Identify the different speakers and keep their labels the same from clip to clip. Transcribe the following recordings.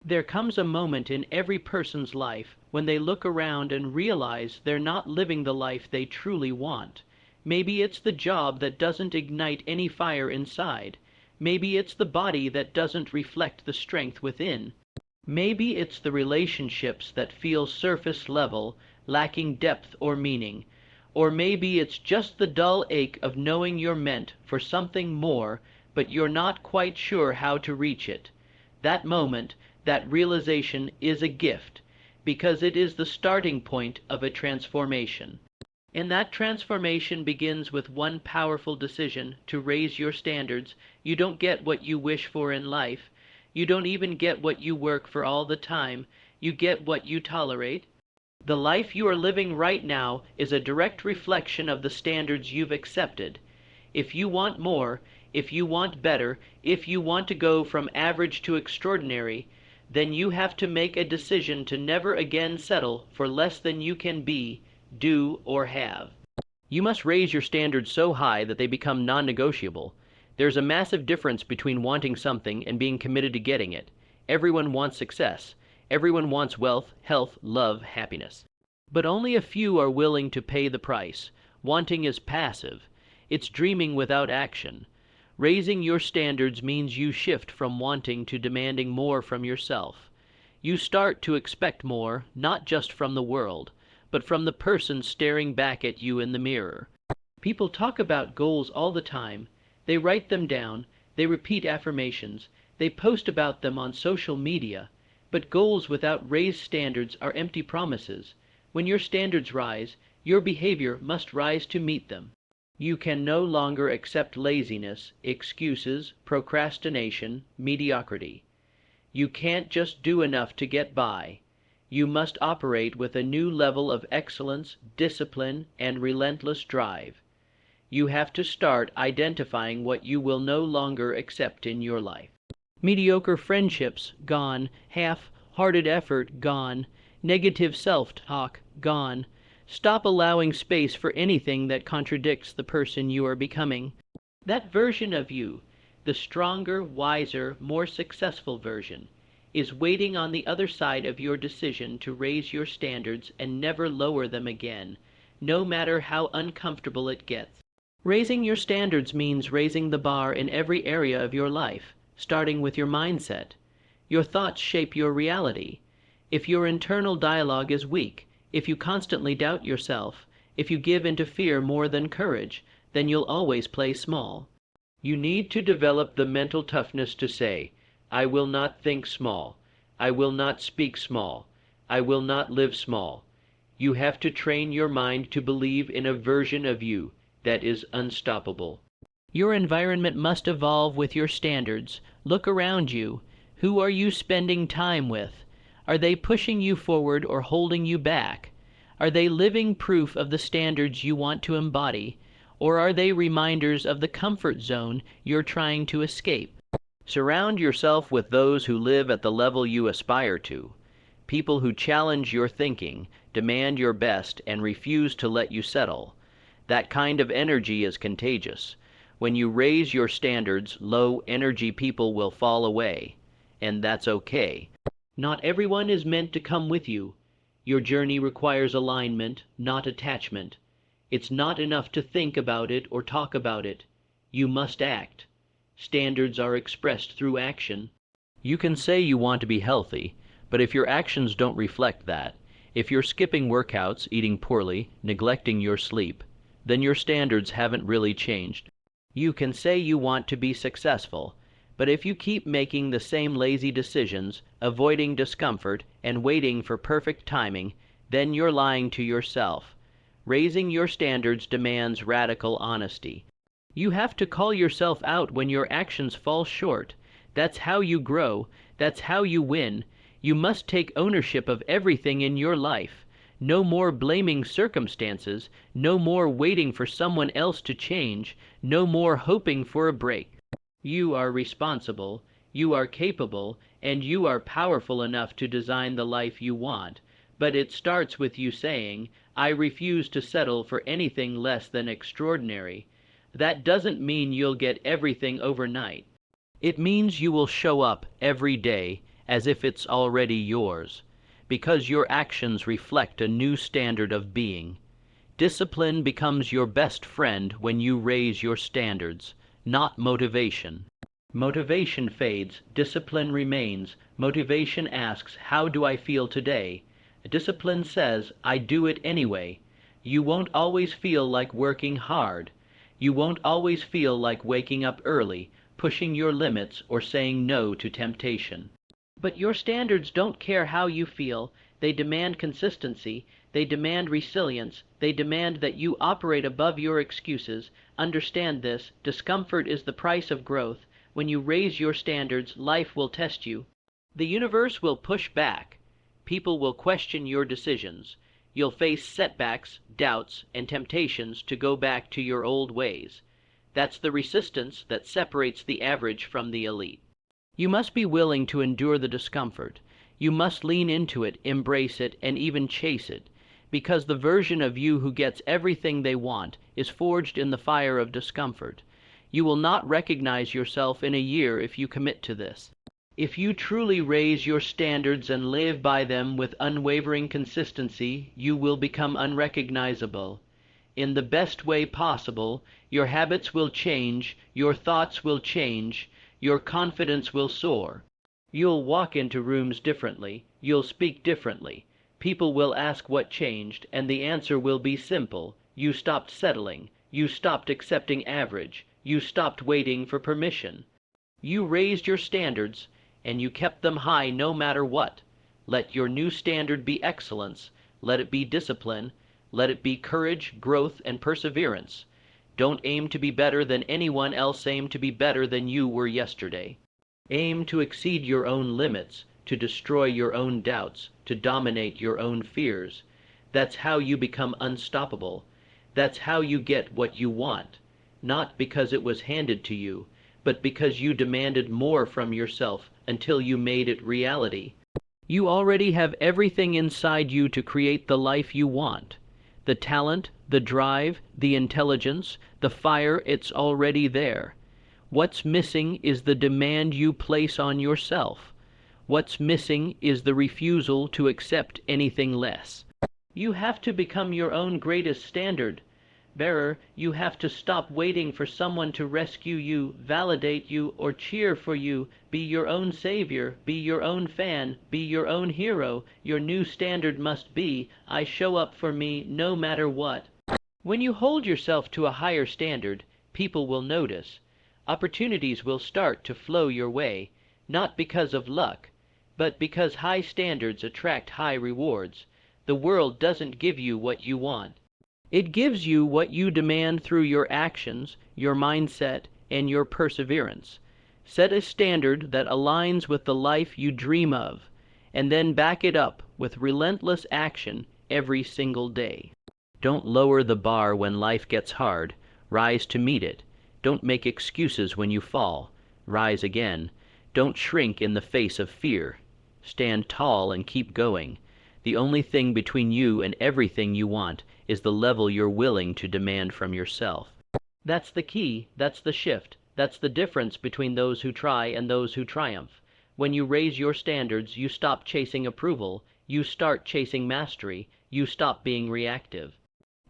Speaker 1: There comes a moment in every person's life when they look around and realize they're not living the life they truly want. Maybe it's the job that doesn't ignite any fire inside. Maybe it's the body that doesn't reflect the strength within. Maybe it's the relationships that feel surface level, lacking depth or meaning. Or maybe it's just the dull ache of knowing you're meant for something more, but you're not quite sure how to reach it. That moment, that realization is a gift, because it is the starting point of a transformation. And that transformation begins with one powerful decision to raise your standards. You don't get what you wish for in life. You don't even get what you work for all the time. You get what you tolerate. The life you are living right now is a direct reflection of the standards you've accepted. If you want more, if you want better, if you want to go from average to extraordinary, then you have to make a decision to never again settle for less than you can be, do, or have. You must raise your standards so high that they become non-negotiable. There's a massive difference between wanting something and being committed to getting it. Everyone wants success. Everyone wants wealth, health, love, happiness. But only a few are willing to pay the price. Wanting is passive. It's dreaming without action. Raising your standards means you shift from wanting to demanding more from yourself. You start to expect more, not just from the world, but from the person staring back at you in the mirror. People talk about goals all the time. They write them down, they repeat affirmations, they post about them on social media. But goals without raised standards are empty promises. When your standards rise, your behavior must rise to meet them. You can no longer accept laziness, excuses, procrastination, mediocrity. You can't just do enough to get by. You must operate with a new level of excellence, discipline, and relentless drive. You have to start identifying what you will no longer accept in your life. Mediocre friendships, gone. Half-hearted effort, gone. Negative self-talk, gone. Stop allowing space for anything that contradicts the person you are becoming. That version of you, the stronger, wiser, more successful version, is waiting on the other side of your decision to raise your standards and never lower them again, no matter how uncomfortable it gets. Raising your standards means raising the bar in every area of your life, starting with your mindset. Your thoughts shape your reality. If your internal dialogue is weak, if you constantly doubt yourself, if you give into fear more than courage, then you'll always play small. You need to develop the mental toughness to say, I will not think small. I will not speak small. I will not live small. You have to train your mind to believe in a version of you that is unstoppable. Your environment must evolve with your standards. Look around you. Who are you spending time with? Are they pushing you forward or holding you back? Are they living proof of the standards you want to embody, or are they reminders of the comfort zone you're trying to escape? Surround yourself with those who live at the level you aspire to. People who challenge your thinking, demand your best, and refuse to let you settle. That kind of energy is contagious. When you raise your standards, low-energy people will fall away, and that's okay. Not everyone is meant to come with you. Your journey requires alignment, not attachment. It's not enough to think about it or talk about it. You must act. Standards are expressed through action. You can say you want to be healthy, but if your actions don't reflect that, if you're skipping workouts, eating poorly, neglecting your sleep, then your standards haven't really changed. You can say you want to be successful, but if you keep making the same lazy decisions, avoiding discomfort, and waiting for perfect timing, then you're lying to yourself. Raising your standards demands radical honesty. You have to call yourself out when your actions fall short. That's how you grow. That's how you win. You must take ownership of everything in your life. No more blaming circumstances, no more waiting for someone else to change, no more hoping for a break. You are responsible, you are capable, and you are powerful enough to design the life you want. But it starts with you saying, I refuse to settle for anything less than extraordinary. That doesn't mean you'll get everything overnight. It means you will show up every day, as if it's already yours, because your actions reflect a new standard of being. Discipline becomes your best friend when you raise your standards, not motivation. Motivation fades, discipline remains. Motivation asks, how do I feel today? Discipline says, I do it anyway. You won't always feel like working hard. You won't always feel like waking up early, pushing your limits, or saying no to temptation. But your standards don't care how you feel. They demand consistency. They demand resilience. They demand that you operate above your excuses. Understand this: discomfort is the price of growth. When you raise your standards, life will test you. The universe will push back. People will question your decisions. You'll face setbacks, doubts, and temptations to go back to your old ways. That's the resistance that separates the average from the elite. You must be willing to endure the discomfort. You must lean into it, embrace it, and even chase it, because the version of you who gets everything they want is forged in the fire of discomfort. You will not recognize yourself in a year if you commit to this. If you truly raise your standards and live by them with unwavering consistency, you will become unrecognizable. In the best way possible, your habits will change, your thoughts will change, your confidence will soar. You'll walk into rooms differently, you'll speak differently. People will ask what changed, and the answer will be simple. You stopped settling. You stopped accepting average. You stopped waiting for permission. You raised your standards, and you kept them high no matter what. Let your new standard be excellence. Let it be discipline. Let it be courage, growth, and perseverance. Don't aim to be better than anyone else. Aim to be better than you were yesterday. Aim to exceed your own limits, to destroy your own doubts, to dominate your own fears. That's how you become unstoppable. That's how you get what you want. Not because it was handed to you, but because you demanded more from yourself until you made it reality. You already have everything inside you to create the life you want. The talent, the drive, the intelligence, the fire, it's already there. What's missing is the demand you place on yourself. What's missing is the refusal to accept anything less. You have to become your own greatest standard bearer. You have to stop waiting for someone to rescue you, validate you, or cheer for you. Be your own savior, be your own fan, be your own hero. Your new standard must be, I show up for me no matter what. When you hold yourself to a higher standard, people will notice. Opportunities will start to flow your way, not because of luck, but because high standards attract high rewards. The world doesn't give you what you want. It gives you what you demand through your actions, your mindset, and your perseverance. Set a standard that aligns with the life you dream of, and then back it up with relentless action every single day. Don't lower the bar when life gets hard. Rise to meet it. Don't make excuses when you fall. Rise again. Don't shrink in the face of fear. Stand tall and keep going. The only thing between you and everything you want is the level you're willing to demand from yourself. That's the key, that's the shift, that's the difference between those who try and those who triumph. When you raise your standards, you stop chasing approval, you start chasing mastery, you stop being reactive.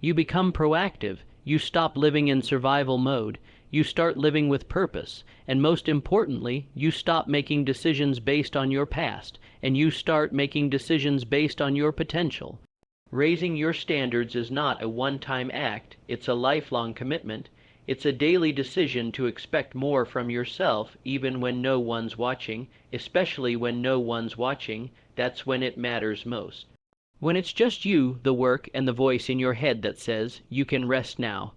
Speaker 1: You become proactive, you stop living in survival mode, you start living with purpose, and most importantly, you stop making decisions based on your past, and you start making decisions based on your potential. Raising your standards is not a one-time act, it's a lifelong commitment. It's a daily decision to expect more from yourself even when no one's watching, especially when no one's watching. That's when it matters most. When it's just you, the work, and the voice in your head that says, you can rest now.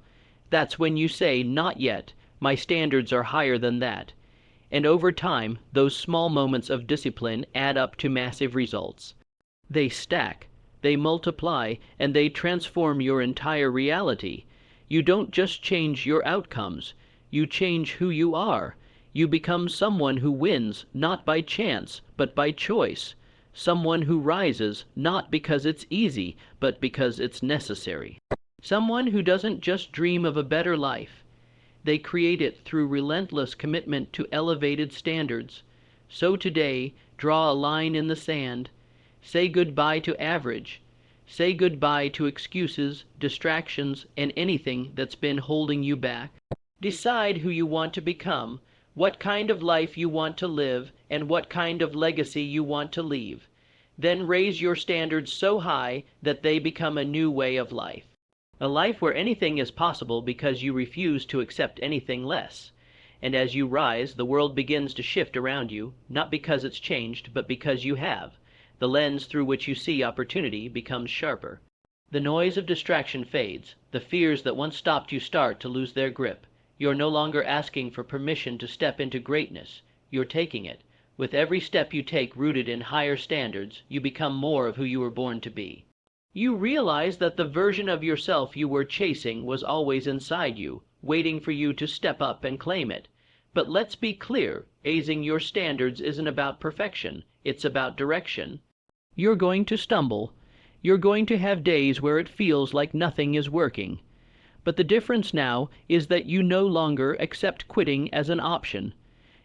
Speaker 1: That's when you say, not yet, my standards are higher than that. And over time, those small moments of discipline add up to massive results. They stack, they multiply, and they transform your entire reality. You don't just change your outcomes, you change who you are. You become someone who wins, not by chance, but by choice. Someone who rises, not because it's easy, but because it's necessary. Someone who doesn't just dream of a better life. They create it through relentless commitment to elevated standards. So today, Draw a line in the sand. Say goodbye to average. Say goodbye to excuses, distractions, and anything that's been holding you back. Decide who you want to become, what kind of life you want to live, and what kind of legacy you want to leave. Then raise your standards so high that they become a new way of life. A life where anything is possible because you refuse to accept anything less. And as you rise, the world begins to shift around you, not because it's changed, but because you have. The lens through which you see opportunity becomes sharper. The noise of distraction fades. The fears that once stopped you start to lose their grip. You're no longer asking for permission to step into greatness. You're taking it. With every step you take rooted in higher standards, you become more of who you were born to be. You realize that the version of yourself you were chasing was always inside you, waiting for you to step up and claim it. But let's be clear, raising your standards isn't about perfection, it's about direction. You're going to stumble. You're going to have days where it feels like nothing is working. But the difference now is that you no longer accept quitting as an option.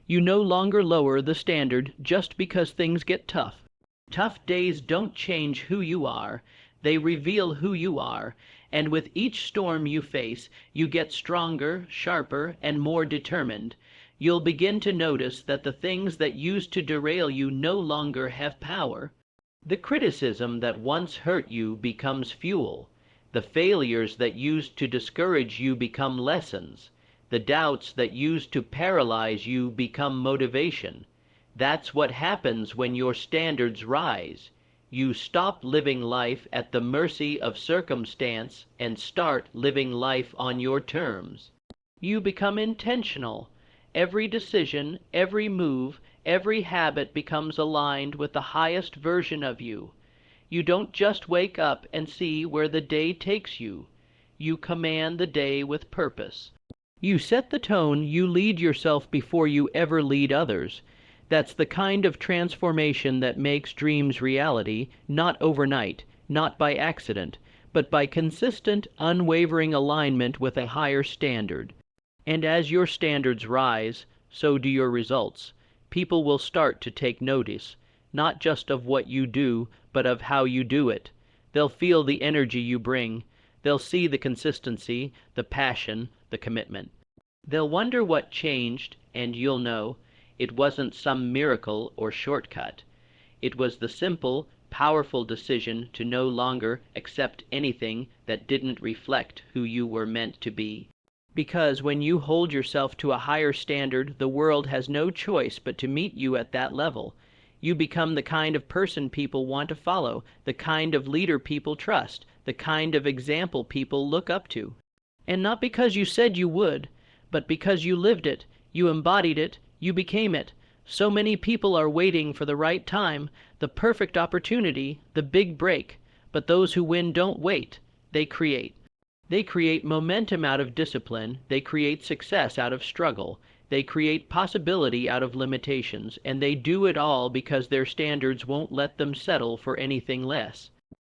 Speaker 1: You no longer lower the standard just because things get tough. Tough days don't change who you are, they reveal who you are, and with each storm you face, you get stronger, sharper, and more determined. You'll begin to notice that the things that used to derail you no longer have power. The criticism that once hurt you becomes fuel. The failures that used to discourage you become lessons. The doubts that used to paralyze you become motivation. That's what happens when your standards rise. You stop living life at the mercy of circumstance and start living life on your terms. You become intentional. Every decision, every move, every habit becomes aligned with the highest version of you. You don't just wake up and see where the day takes you. You command the day with purpose. You set the tone, you lead yourself before you ever lead others. That's the kind of transformation that makes dreams reality, not overnight, not by accident, but by consistent, unwavering alignment with a higher standard. And as your standards rise, so do your results. People will start to take notice, not just of what you do, but of how you do it. They'll feel the energy you bring. They'll see the consistency, the passion, the commitment. They'll wonder what changed, and you'll know it wasn't some miracle or shortcut. It was the simple, powerful decision to no longer accept anything that didn't reflect who you were meant to be. Because when you hold yourself to a higher standard, the world has no choice but to meet you at that level. You become the kind of person people want to follow, the kind of leader people trust, the kind of example people look up to. And not because you said you would, but because you lived it, you embodied it, you became it. So many people are waiting for the right time, the perfect opportunity, the big break. But those who win don't wait, they create. They create momentum out of discipline, they create success out of struggle, they create possibility out of limitations, and they do it all because their standards won't let them settle for anything less.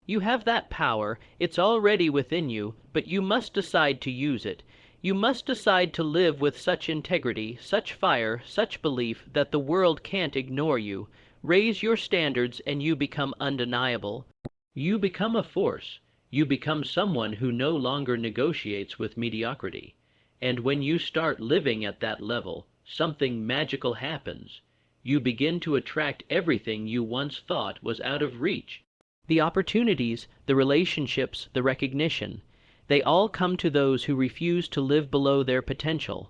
Speaker 1: You have that power, it's already within you, but you must decide to use it. You must decide to live with such integrity, such fire, such belief that the world can't ignore you. Raise your standards and you become undeniable. You become a force. You become someone who no longer negotiates with mediocrity. And when you start living at that level, something magical happens. You begin to attract everything you once thought was out of reach. The opportunities, the relationships, the recognition. They all come to those who refuse to live below their potential.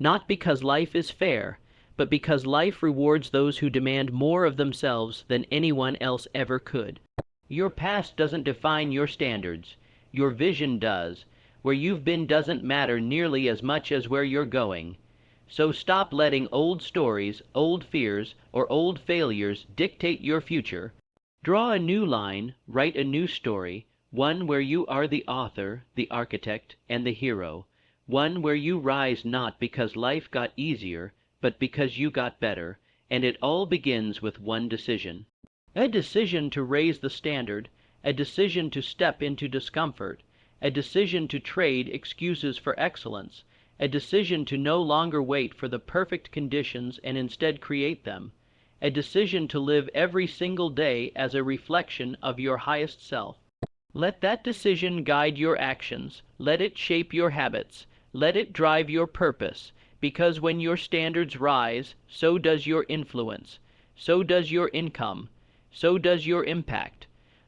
Speaker 1: Not because life is fair, but because life rewards those who demand more of themselves than anyone else ever could. Your past doesn't define your standards. Your vision does. Where you've been doesn't matter nearly as much as where you're going. So stop letting old stories, old fears, or old failures dictate your future. Draw a new line, write a new story, one where you are the author, the architect, and the hero. One where you rise not because life got easier, but because you got better, and it all begins with one decision. A decision to raise the standard, a decision to step into discomfort, a decision to trade excuses for excellence, a decision to no longer wait for the perfect conditions and instead create them, a decision to live every single day as a reflection of your highest self. Let that decision guide your actions. Let it shape your habits. Let it drive your purpose, because when your standards rise, so does your influence, so does your income, so does your impact.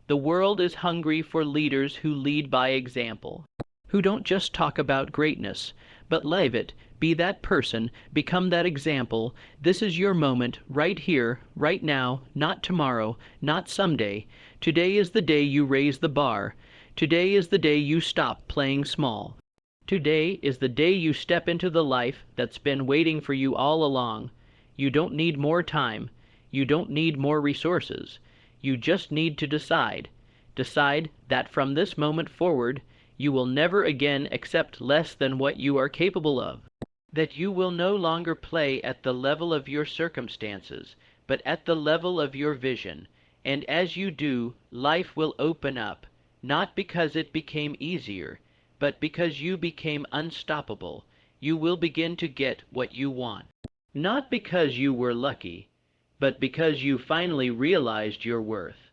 Speaker 1: The world is hungry for leaders who lead by example, who don't just talk about greatness, but live it. Be that person, become that example. This is your moment, right here, right now, not tomorrow, not someday. Today is the day you raise the bar. Today is the day you stop playing small. Today is the day you step into the life that's been waiting for you all along. You don't need more time. You don't need more resources. You just need to decide. Decide that from this moment forward, you will never again accept less than what you are capable of. That you will no longer play at the level of your circumstances, but at the level of your vision. And as you do, life will open up, not because it became easier, but because you became unstoppable. You will begin to get what you want. Not because you were lucky, but because you finally realized your worth.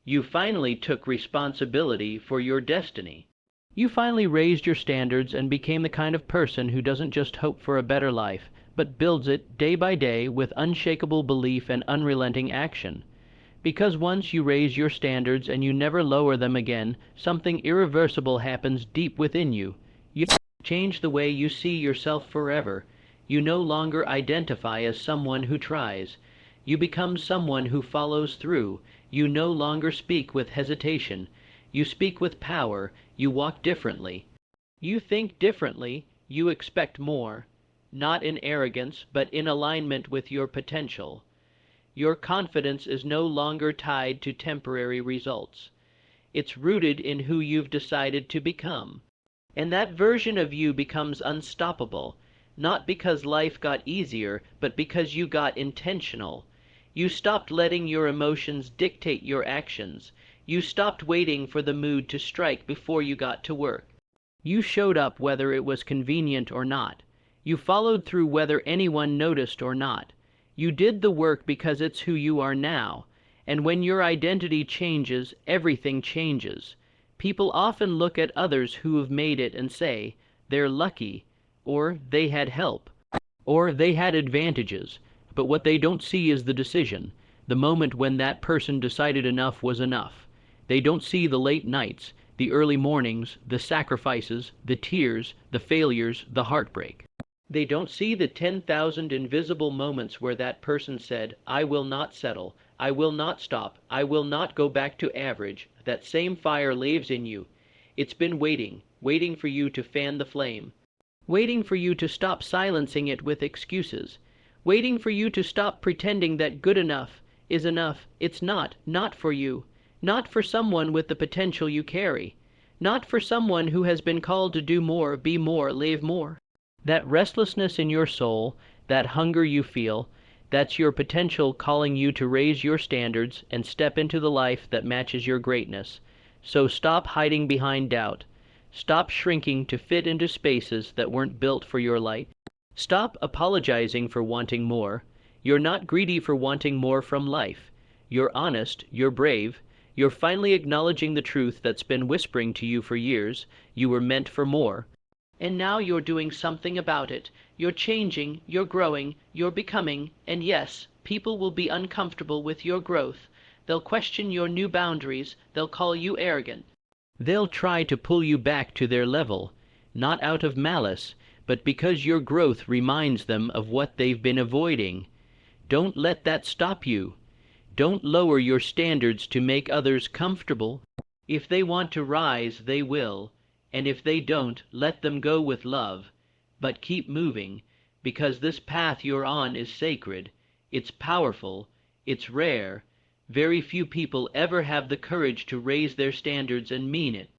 Speaker 1: You finally took responsibility for your destiny. You finally raised your standards and became the kind of person who doesn't just hope for a better life, but builds it day by day with unshakable belief and unrelenting action. Because once you raise your standards and you never lower them again, something irreversible happens deep within you. You change the way you see yourself forever. You no longer identify as someone who tries. You become someone who follows through. You no longer speak with hesitation. You speak with power. You walk differently. You think differently. You expect more. Not in arrogance, but in alignment with your potential. Your confidence is no longer tied to temporary results. It's rooted in who you've decided to become. And that version of you becomes unstoppable, not because life got easier, but because you got intentional. You stopped letting your emotions dictate your actions. You stopped waiting for the mood to strike before you got to work. You showed up whether it was convenient or not. You followed through whether anyone noticed or not. You did the work because it's who you are now. And when your identity changes, everything changes. People often look at others who have made it and say, they're lucky, or they had help, or they had advantages. But what they don't see is the decision, the moment when that person decided enough was enough. They don't see the late nights, the early mornings, the sacrifices, the tears, the failures, the heartbreak. They don't see the 10,000 invisible moments where that person said, I will not settle, I will not stop, I will not go back to average. That same fire lives in you. It's been waiting, waiting for you to fan the flame, waiting for you to stop silencing it with excuses, waiting for you to stop pretending that good enough is enough. It's not for you, not for someone with the potential you carry, not for someone who has been called to do more, be more, live more. That restlessness in your soul, that hunger you feel, that's your potential calling you to raise your standards and step into the life that matches your greatness. So stop hiding behind doubt. Stop shrinking to fit into spaces that weren't built for your light. Stop apologizing for wanting more. You're not greedy for wanting more from life. You're honest, you're brave, you're finally acknowledging the truth that's been whispering to you for years. You were meant for more. And now you're doing something about it. You're changing, you're growing, you're becoming, and yes, people will be uncomfortable with your growth. They'll question your new boundaries, they'll call you arrogant. They'll try to pull you back to their level, not out of malice, but because your growth reminds them of what they've been avoiding. Don't let that stop you. Don't lower your standards to make others comfortable. If they want to rise, they will. And if they don't, let them go with love. But keep moving, because this path you're on is sacred. It's powerful. It's rare. Very few people ever have the courage to raise their standards and mean it.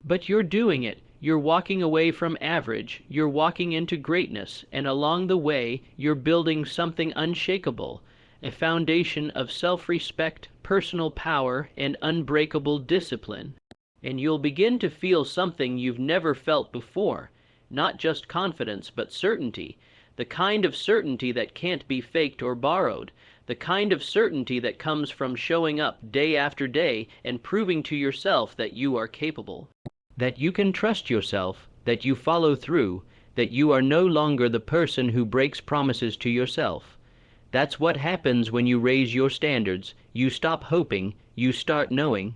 Speaker 1: But you're doing it. You're walking away from average. You're walking into greatness. And along the way, you're building something unshakable, a foundation of self-respect, personal power, and unbreakable discipline. And you'll begin to feel something you've never felt before, not just confidence, but certainty, the kind of certainty that can't be faked or borrowed, the kind of certainty that comes from showing up day after day and proving to yourself that you are capable, that you can trust yourself, that you follow through, that you are no longer the person who breaks promises to yourself. That's what happens when you raise your standards. You stop hoping, you start knowing.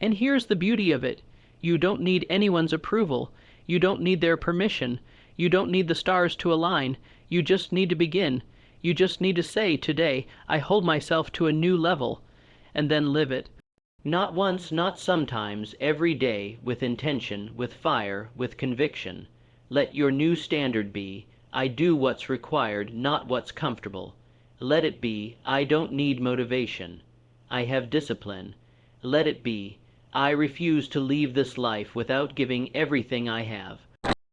Speaker 1: And here's the beauty of it. You don't need anyone's approval. You don't need their permission. You don't need the stars to align. You just need to begin. You just need to say today, I hold myself to a new level, and then live it. Not once, not sometimes, every day, with intention, with fire, with conviction. Let your new standard be, I do what's required, not what's comfortable. Let it be, I don't need motivation. I have discipline. Let it be, I refuse to leave this life without giving everything I have.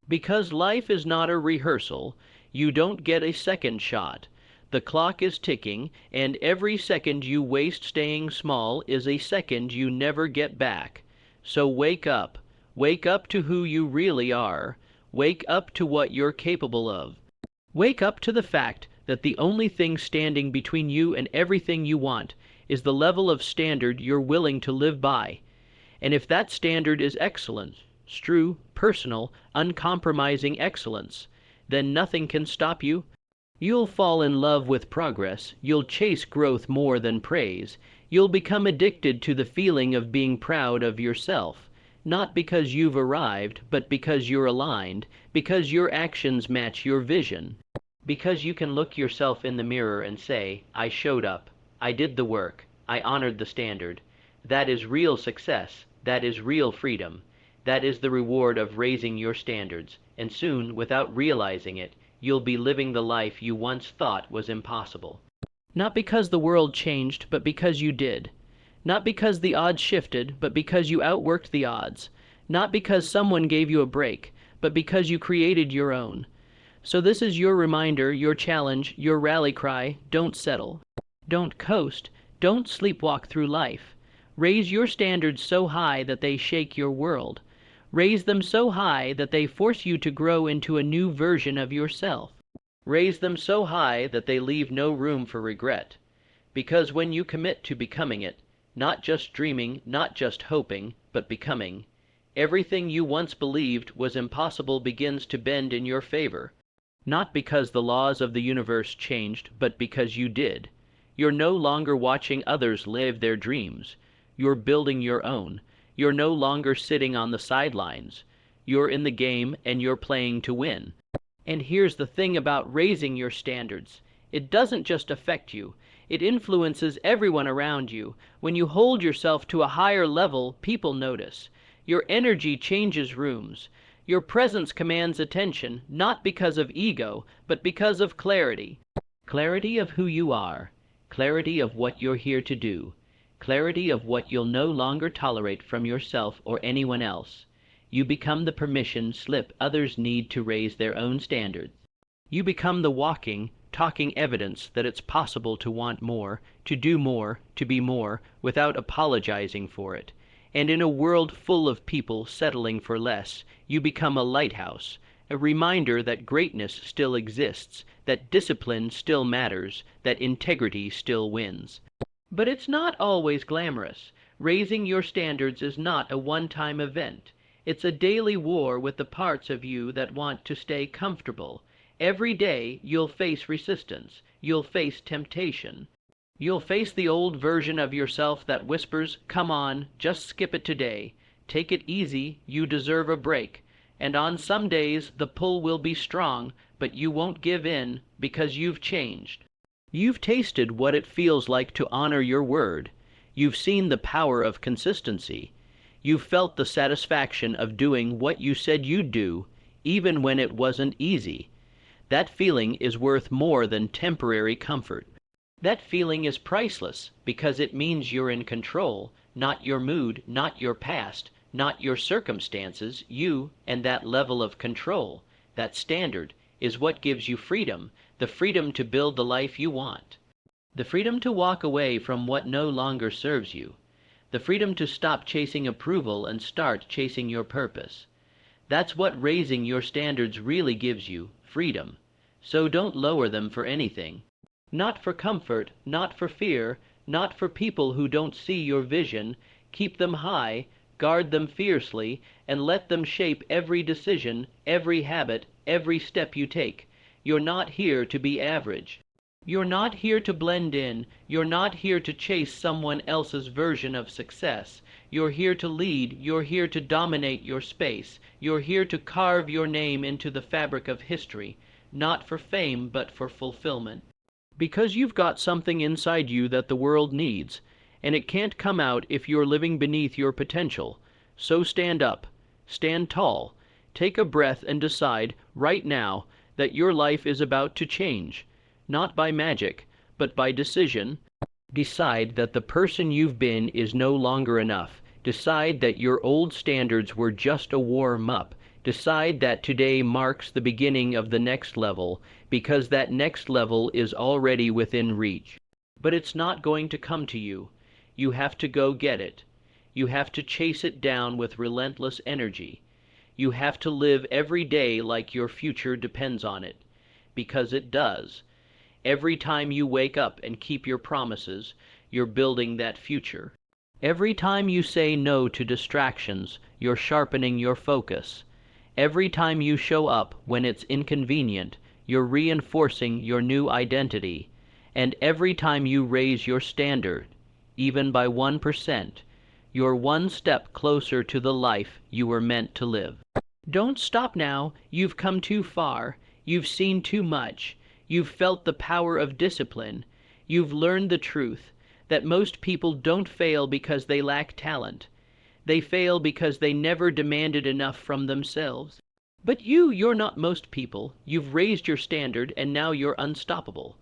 Speaker 1: Because life is not a rehearsal, you don't get a second shot. The clock is ticking, and every second you waste staying small is a second you never get back. So wake up. Wake up to who you really are. Wake up to what you're capable of. Wake up to the fact that the only thing standing between you and everything you want is the level of standard you're willing to live by. And if that standard is excellence, true, personal, uncompromising excellence, then nothing can stop you. You'll fall in love with progress. You'll chase growth more than praise. You'll become addicted to the feeling of being proud of yourself, not because you've arrived, but because you're aligned, because your actions match your vision, because you can look yourself in the mirror and say, I showed up, I did the work, I honored the standard. That is real success. That is real freedom. That is the reward of raising your standards, and soon, without realizing it, you'll be living the life you once thought was impossible. Not because the world changed, but because you did. Not because the odds shifted, but because you outworked the odds. Not because someone gave you a break, but because you created your own. So this is your reminder, your challenge, your rally cry: don't settle. Don't coast. Don't sleepwalk through life. Raise your standards so high that they shake your world. Raise them so high that they force you to grow into a new version of yourself. Raise them so high that they leave no room for regret. Because when you commit to becoming it, not just dreaming, not just hoping, but becoming, everything you once believed was impossible begins to bend in your favor. Not because the laws of the universe changed, but because you did. You're no longer watching others live their dreams. You're building your own. You're no longer sitting on the sidelines. You're in the game, and you're playing to win. And here's the thing about raising your standards. It doesn't just affect you. It influences everyone around you. When you hold yourself to a higher level, people notice. Your energy changes rooms. Your presence commands attention, not because of ego, but because of clarity. Clarity of who you are. Clarity of what you're here to do. Clarity of what you'll no longer tolerate from yourself or anyone else. You become the permission slip others need to raise their own standards. You become the walking, talking evidence that it's possible to want more, to do more, to be more, without apologizing for it. And in a world full of people settling for less, you become a lighthouse, a reminder that greatness still exists, that discipline still matters, that integrity still wins. But it's not always glamorous. Raising your standards is not a one-time event. It's a daily war with the parts of you that want to stay comfortable. Every day you'll face resistance. You'll face temptation. You'll face the old version of yourself that whispers, come on, just skip it today. Take it easy, you deserve a break. And on some days the pull will be strong, but you won't give in because you've changed. You've tasted what it feels like to honor your word. You've seen the power of consistency. You've felt the satisfaction of doing what you said you'd do, even when it wasn't easy. That feeling is worth more than temporary comfort. That feeling is priceless because it means you're in control, not your mood, not your past, not your circumstances. You and that level of control, that standard, is what gives you freedom, the freedom to build the life you want. The freedom to walk away from what no longer serves you. The freedom to stop chasing approval and start chasing your purpose. That's what raising your standards really gives you, freedom. So don't lower them for anything. Not for comfort, not for fear, not for people who don't see your vision. Keep them high, guard them fiercely, and let them shape every decision, every habit, every step you take. You're not here to be average. You're not here to blend in. You're not here to chase someone else's version of success. You're here to lead. You're here to dominate your space. You're here to carve your name into the fabric of history, not for fame, but for fulfillment. Because you've got something inside you that the world needs, and it can't come out if you're living beneath your potential. So stand up, stand tall, take a breath and decide right now that your life is about to change, not by magic, but by decision. Decide that the person you've been is no longer enough. Decide that your old standards were just a warm-up. Decide that today marks the beginning of the next level, because that next level is already within reach. But it's not going to come to you. You have to go get it. You have to chase it down with relentless energy. You have to live every day like your future depends on it, because it does. Every time you wake up and keep your promises, you're building that future. Every time you say no to distractions, you're sharpening your focus. Every time you show up when it's inconvenient, you're reinforcing your new identity. And every time you raise your standard, even by 1%, you're one step closer to the life you were meant to live. Don't stop now. You've come too far. You've seen too much. You've felt the power of discipline. You've learned the truth that most people don't fail because they lack talent. They fail because they never demanded enough from themselves. But you're not most people. You've raised your standard, and now you're unstoppable.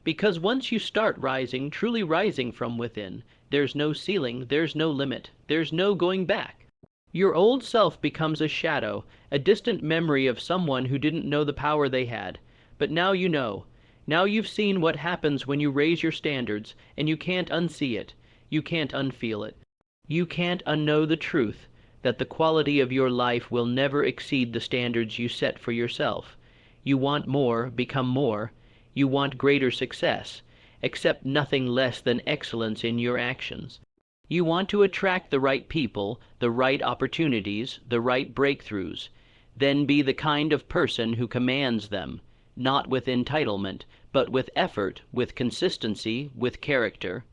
Speaker 1: Because once you start rising, truly rising from within, there's no ceiling, there's no limit, there's no going back. Your old self becomes a shadow, a distant memory of someone who didn't know the power they had. But now you know. Now you've seen what happens when you raise your standards, and you can't unsee it. You can't unfeel it. You can't unknow the truth that the quality of your life will never exceed the standards you set for yourself. You want more, become more. You want greater success. Accept nothing less than excellence in your actions. You want to attract the right people, the right opportunities, the right breakthroughs. Then be the kind of person who commands them, not with entitlement, but with effort, with consistency, with character.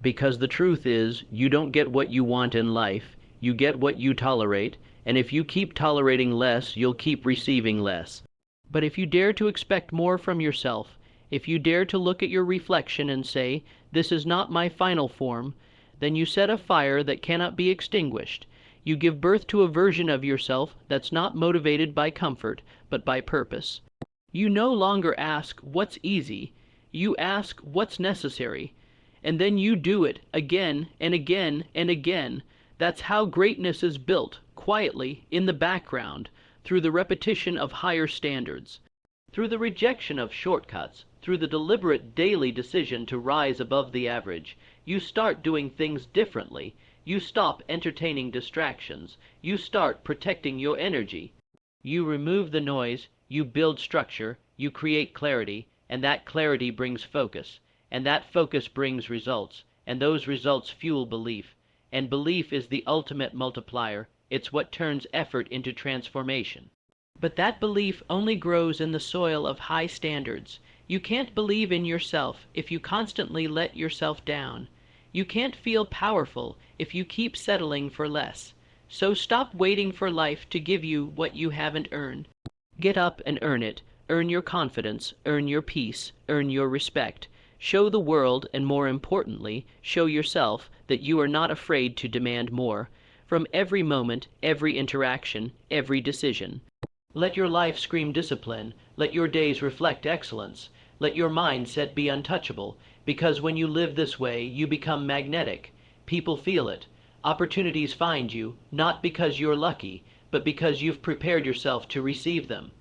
Speaker 1: Because the truth is, you don't get what you want in life, you get what you tolerate, and if you keep tolerating less, you'll keep receiving less. But if you dare to expect more from yourself, if you dare to look at your reflection and say, "This is not my final form," then you set a fire that cannot be extinguished. You give birth to a version of yourself that's not motivated by comfort, but by purpose. You no longer ask, "What's easy?" You ask, "What's necessary?" And then you do it again and again and again. That's how greatness is built, quietly, in the background, through the repetition of higher standards, through the rejection of shortcuts, through the deliberate daily decision to rise above the average. You start doing things differently. You stop entertaining distractions. You start protecting your energy. You remove the noise, you build structure, you create clarity, and that clarity brings focus, and that focus brings results, and those results fuel belief. And belief is the ultimate multiplier. It's what turns effort into transformation. But that belief only grows in the soil of high standards. You can't believe in yourself if you constantly let yourself down. You can't feel powerful if you keep settling for less. So stop waiting for life to give you what you haven't earned. Get up and earn it. Earn your confidence, earn your peace, earn your respect. Show the world, and more importantly, show yourself, that you are not afraid to demand more from every moment, every interaction, every decision. Let your life scream discipline. Let your days reflect excellence. Let your mindset be untouchable, because when you live this way, you become magnetic. People feel it. Opportunities find you, not because you're lucky, but because you've prepared yourself to receive them.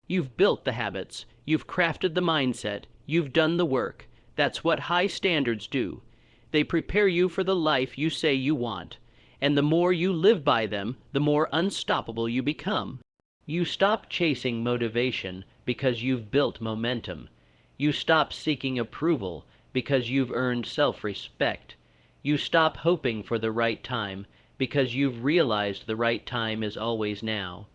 Speaker 1: You've built the habits. You've crafted the mindset. You've done the work. That's what high standards do. They prepare you for the life you say you want. And the more you live by them, the more unstoppable you become. You stop chasing motivation because you've built momentum. You stop seeking approval because you've earned self-respect. You stop hoping for the right time because you've realized the right time is always now.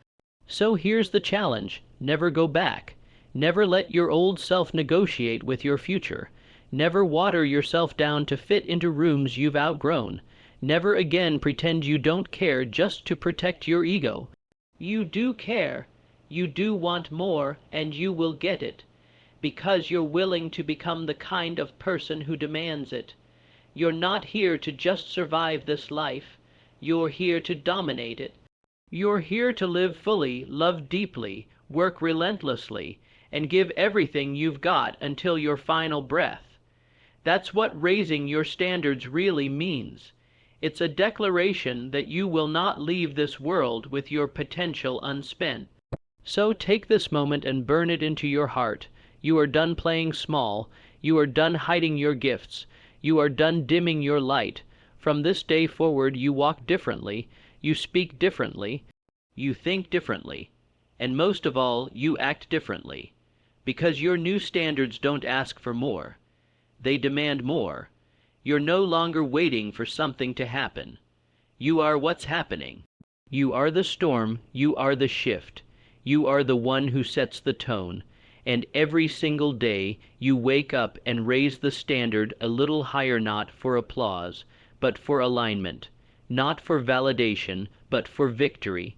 Speaker 1: So here's the challenge: never go back. Never let your old self negotiate with your future. Never water yourself down to fit into rooms you've outgrown. Never again pretend you don't care just to protect your ego. You do care. You do want more, and you will get it, because you're willing to become the kind of person who demands it. You're not here to just survive this life. You're here to dominate it. You're here to live fully, love deeply, work relentlessly, and give everything you've got until your final breath. That's what raising your standards really means. It's a declaration that you will not leave this world with your potential unspent. So take this moment and burn it into your heart. You are done playing small. You are done hiding your gifts. You are done dimming your light. From this day forward you walk differently. You speak differently. You think differently. And most of all, you act differently. Because your new standards don't ask for more. They demand more. You're no longer waiting for something to happen. You are what's happening. You are the storm. You are the shift. You are the one who sets the tone. And every single day you wake up and raise the standard a little higher, not for applause, but for alignment. Not for validation, but for victory.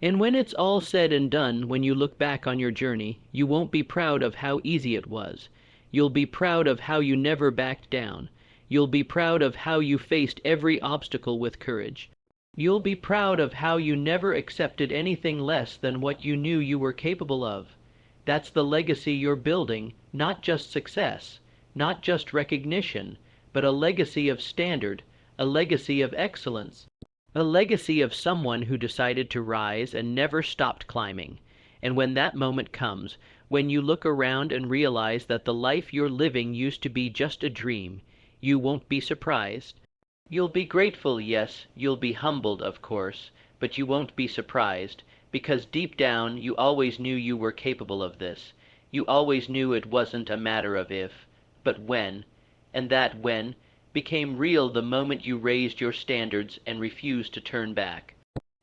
Speaker 1: And when it's all said and done, when you look back on your journey, you won't be proud of how easy it was. You'll be proud of how you never backed down. You'll be proud of how you faced every obstacle with courage. You'll be proud of how you never accepted anything less than what you knew you were capable of. That's the legacy you're building, not just success, not just recognition, but a legacy of standard, a legacy of excellence, a legacy of someone who decided to rise and never stopped climbing. And when that moment comes, when you look around and realize that the life you're living used to be just a dream, you won't be surprised. You'll be grateful, yes, you'll be humbled, of course, but you won't be surprised, because deep down you always knew you were capable of this. You always knew it wasn't a matter of if, but when, and that when became real the moment you raised your standards and refused to turn back.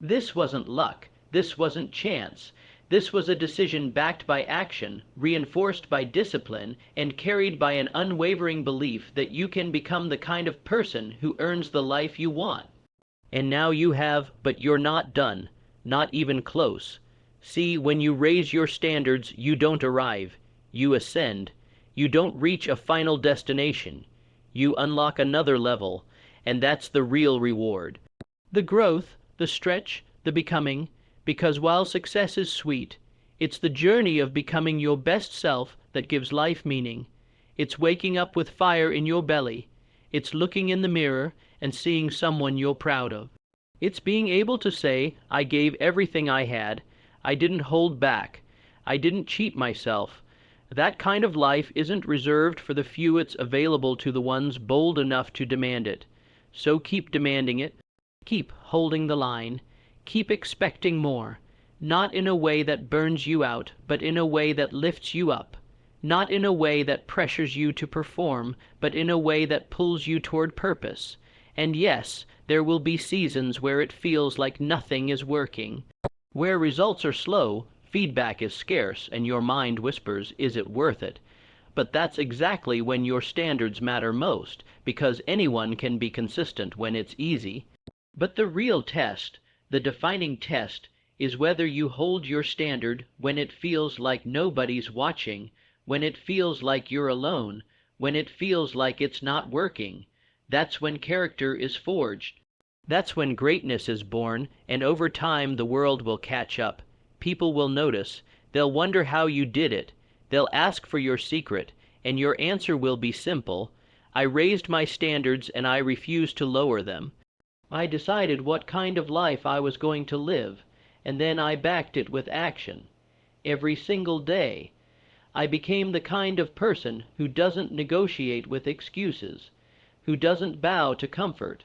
Speaker 1: This wasn't luck. This wasn't chance. This was a decision backed by action, reinforced by discipline, and carried by an unwavering belief that you can become the kind of person who earns the life you want. And now you have, but you're not done, not even close. See, when you raise your standards, you don't arrive, you ascend. You don't reach a final destination. You unlock another level, and that's the real reward. The growth, the stretch, the becoming, because while success is sweet, it's the journey of becoming your best self that gives life meaning. It's waking up with fire in your belly. It's looking in the mirror and seeing someone you're proud of. It's being able to say, I gave everything I had. I didn't hold back. I didn't cheat myself. That kind of life isn't reserved for the few. It's available to the ones bold enough to demand it. So keep demanding it. Keep holding the line. Keep expecting more, not in a way that burns you out, but in a way that lifts you up. Not in a way that pressures you to perform, but in a way that pulls you toward purpose. And yes, there will be seasons where it feels like nothing is working. Where results are slow, feedback is scarce, and your mind whispers, is it worth it? But that's exactly when your standards matter most, because anyone can be consistent when it's easy. But the real test, the defining test, is whether you hold your standard when it feels like nobody's watching, when it feels like you're alone, when it feels like it's not working. That's when character is forged. That's when greatness is born, and over time the world will catch up. People will notice. They'll wonder how you did it. They'll ask for your secret, and your answer will be simple. I raised my standards and I refused to lower them. I decided what kind of life I was going to live, and then I backed it with action. Every single day. I became the kind of person who doesn't negotiate with excuses, who doesn't bow to comfort,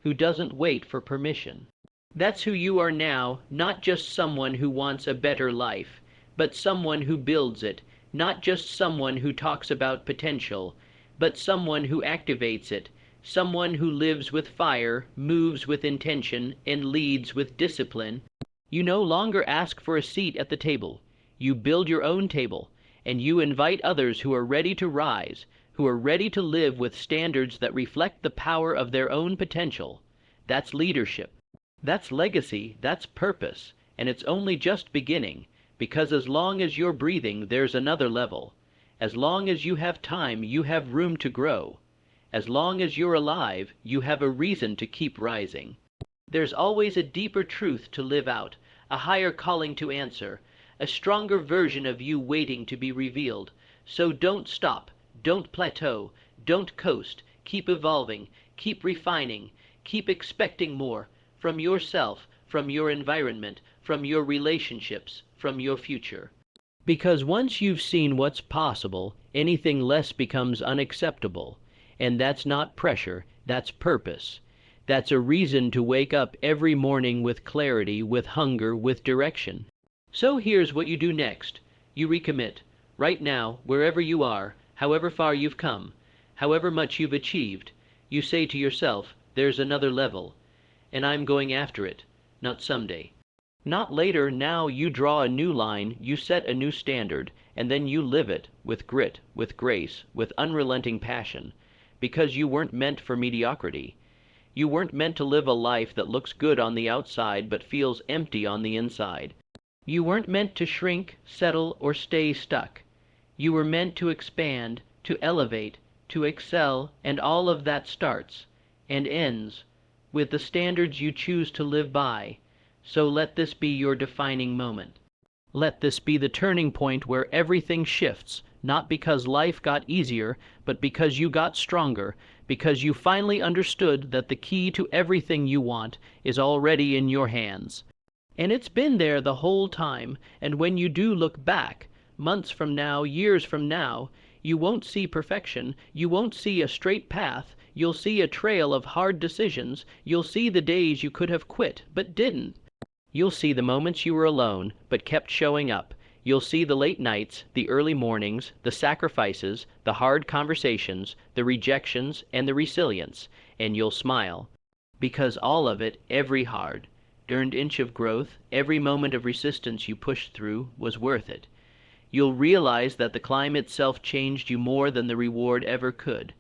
Speaker 1: who doesn't wait for permission. That's who you are now, not just someone who wants a better life, but someone who builds it, not just someone who talks about potential, but someone who activates it, someone who lives with fire, moves with intention, and leads with discipline. You no longer ask for a seat at the table. You build your own table, and you invite others who are ready to rise, who are ready to live with standards that reflect the power of their own potential. That's leadership. That's legacy. That's purpose. And it's only just beginning, because as long as you're breathing, there's another level. As long as you have time, you have room to grow. As long as you're alive, you have a reason to keep rising. There's always a deeper truth to live out, a higher calling to answer, a stronger version of you waiting to be revealed. So don't stop, don't plateau, don't coast, keep evolving, keep refining, keep expecting more from yourself, from your environment, from your relationships, from your future. Because once you've seen what's possible, anything less becomes unacceptable. And that's not pressure, that's purpose. That's a reason to wake up every morning with clarity, with hunger, with direction. So here's what you do next. You recommit. Right now, wherever you are, however far you've come, however much you've achieved, you say to yourself, there's another level, and I'm going after it, not someday. Not later. Now you draw a new line, you set a new standard, and then you live it with grit, with grace, with unrelenting passion, because you weren't meant for mediocrity. You weren't meant to live a life that looks good on the outside but feels empty on the inside. You weren't meant to shrink, settle, or stay stuck. You were meant to expand, to elevate, to excel, and all of that starts and ends with the standards you choose to live by. So let this be your defining moment. Let this be the turning point where everything shifts, not because life got easier, but because you got stronger, because you finally understood that the key to everything you want is already in your hands. And it's been there the whole time, and when you do look back, months from now, years from now, you won't see perfection, you won't see a straight path, you'll see a trail of hard decisions, you'll see the days you could have quit, but didn't. You'll see the moments you were alone, but kept showing up. You'll see the late nights, the early mornings, the sacrifices, the hard conversations, the rejections, and the resilience, and you'll smile. Because all of it, every hard-earned inch of growth, every moment of resistance you pushed through, was worth it. You'll realize that the climb itself changed you more than the reward ever could.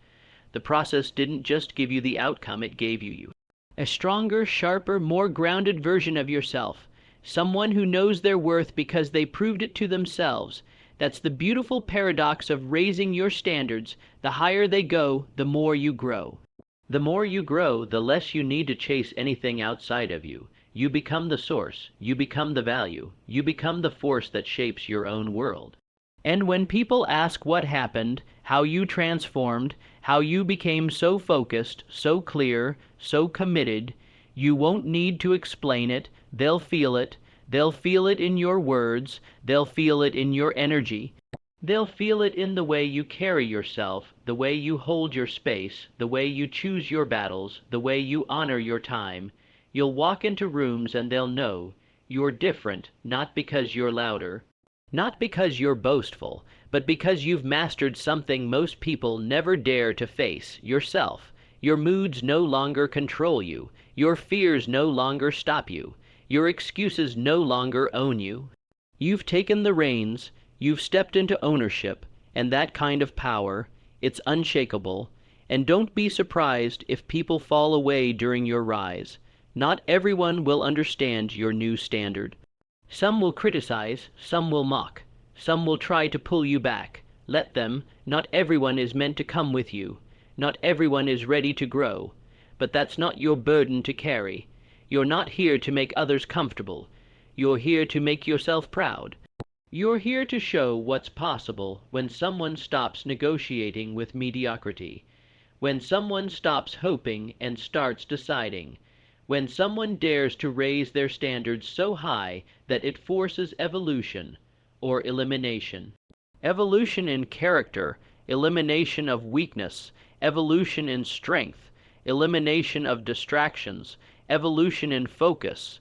Speaker 1: The process didn't just give you the outcome, it gave you. A stronger, sharper, more grounded version of yourself. Someone who knows their worth because they proved it to themselves. That's the beautiful paradox of raising your standards. The higher they go, the more you grow. The more you grow, the less you need to chase anything outside of you. You become the source. You become the value. You become the force that shapes your own world. And when people ask what happened, how you transformed, how you became so focused, so clear, so committed, you won't need to explain it. They'll feel it. They'll feel it in your words. They'll feel it in your energy. They'll feel it in the way you carry yourself, the way you hold your space, the way you choose your battles, the way you honor your time. You'll walk into rooms and they'll know you're different, not because you're louder, not because you're boastful, but because you've mastered something most people never dare to face, yourself. Your moods no longer control you. Your fears no longer stop you. Your excuses no longer own you. You've taken the reins, you've stepped into ownership, and that kind of power, it's unshakable. And don't be surprised if people fall away during your rise. Not everyone will understand your new standard. Some will criticize, some will mock, some will try to pull you back. Let them. Not everyone is meant to come with you. Not everyone is ready to grow. But that's not your burden to carry. You're not here to make others comfortable. You're here to make yourself proud. You're here to show what's possible when someone stops negotiating with mediocrity, when someone stops hoping and starts deciding, when someone dares to raise their standards so high that it forces evolution or elimination. Evolution in character, elimination of weakness, evolution in strength, elimination of distractions, evolution in focus,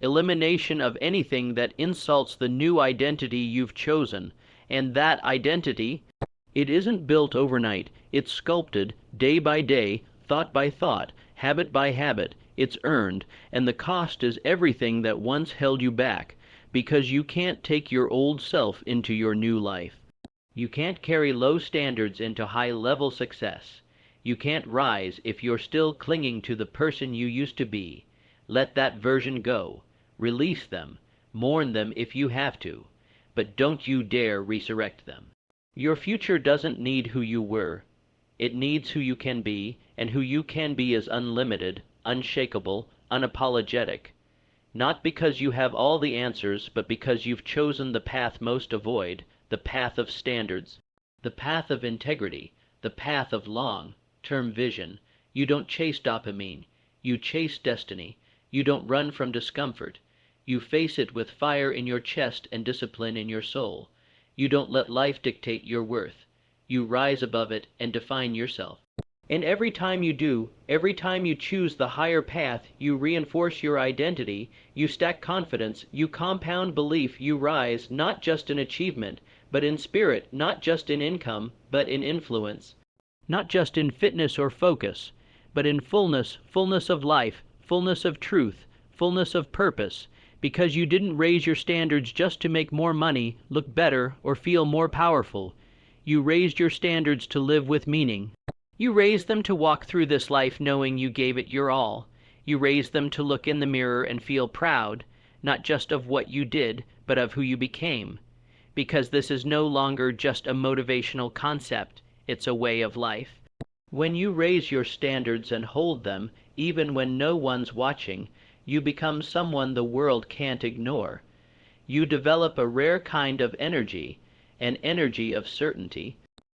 Speaker 1: elimination of anything that insults the new identity you've chosen, And that identity, it isn't built overnight. It's sculpted day by day, thought by thought, habit by habit. It's earned, and the cost is everything that once held you back, because you can't take your old self into your new life. You can't carry low standards into high-level success. You can't rise if you're still clinging to the person you used to be. Let that version go. Release them. Mourn them if you have to. But don't you dare resurrect them. Your future doesn't need who you were. It needs who you can be, and who you can be is unlimited, unshakable, unapologetic. Not because you have all the answers, but because you've chosen the path most avoid, the path of standards, the path of integrity, the path of long-term vision. You don't chase dopamine. You chase destiny. You don't run from discomfort. You face it with fire in your chest and discipline in your soul. You don't let life dictate your worth. You rise above it and define yourself. And every time you do, every time you choose the higher path, you reinforce your identity, you stack confidence, you compound belief, you rise not just in achievement, but in spirit, not just in income, but in influence, not just in fitness or focus, but in fullness, fullness of life, fullness of truth, fullness of purpose, because you didn't raise your standards just to make more money, look better, or feel more powerful. You raised your standards to live with meaning. You raised them to walk through this life knowing you gave it your all. You raised them to look in the mirror and feel proud, not just of what you did, but of who you became. Because this is no longer just a motivational concept, it's a way of life. When you raise your standards and hold them, even when no one's watching, you become someone the world can't ignore. You develop a rare kind of energy, an energy of certainty.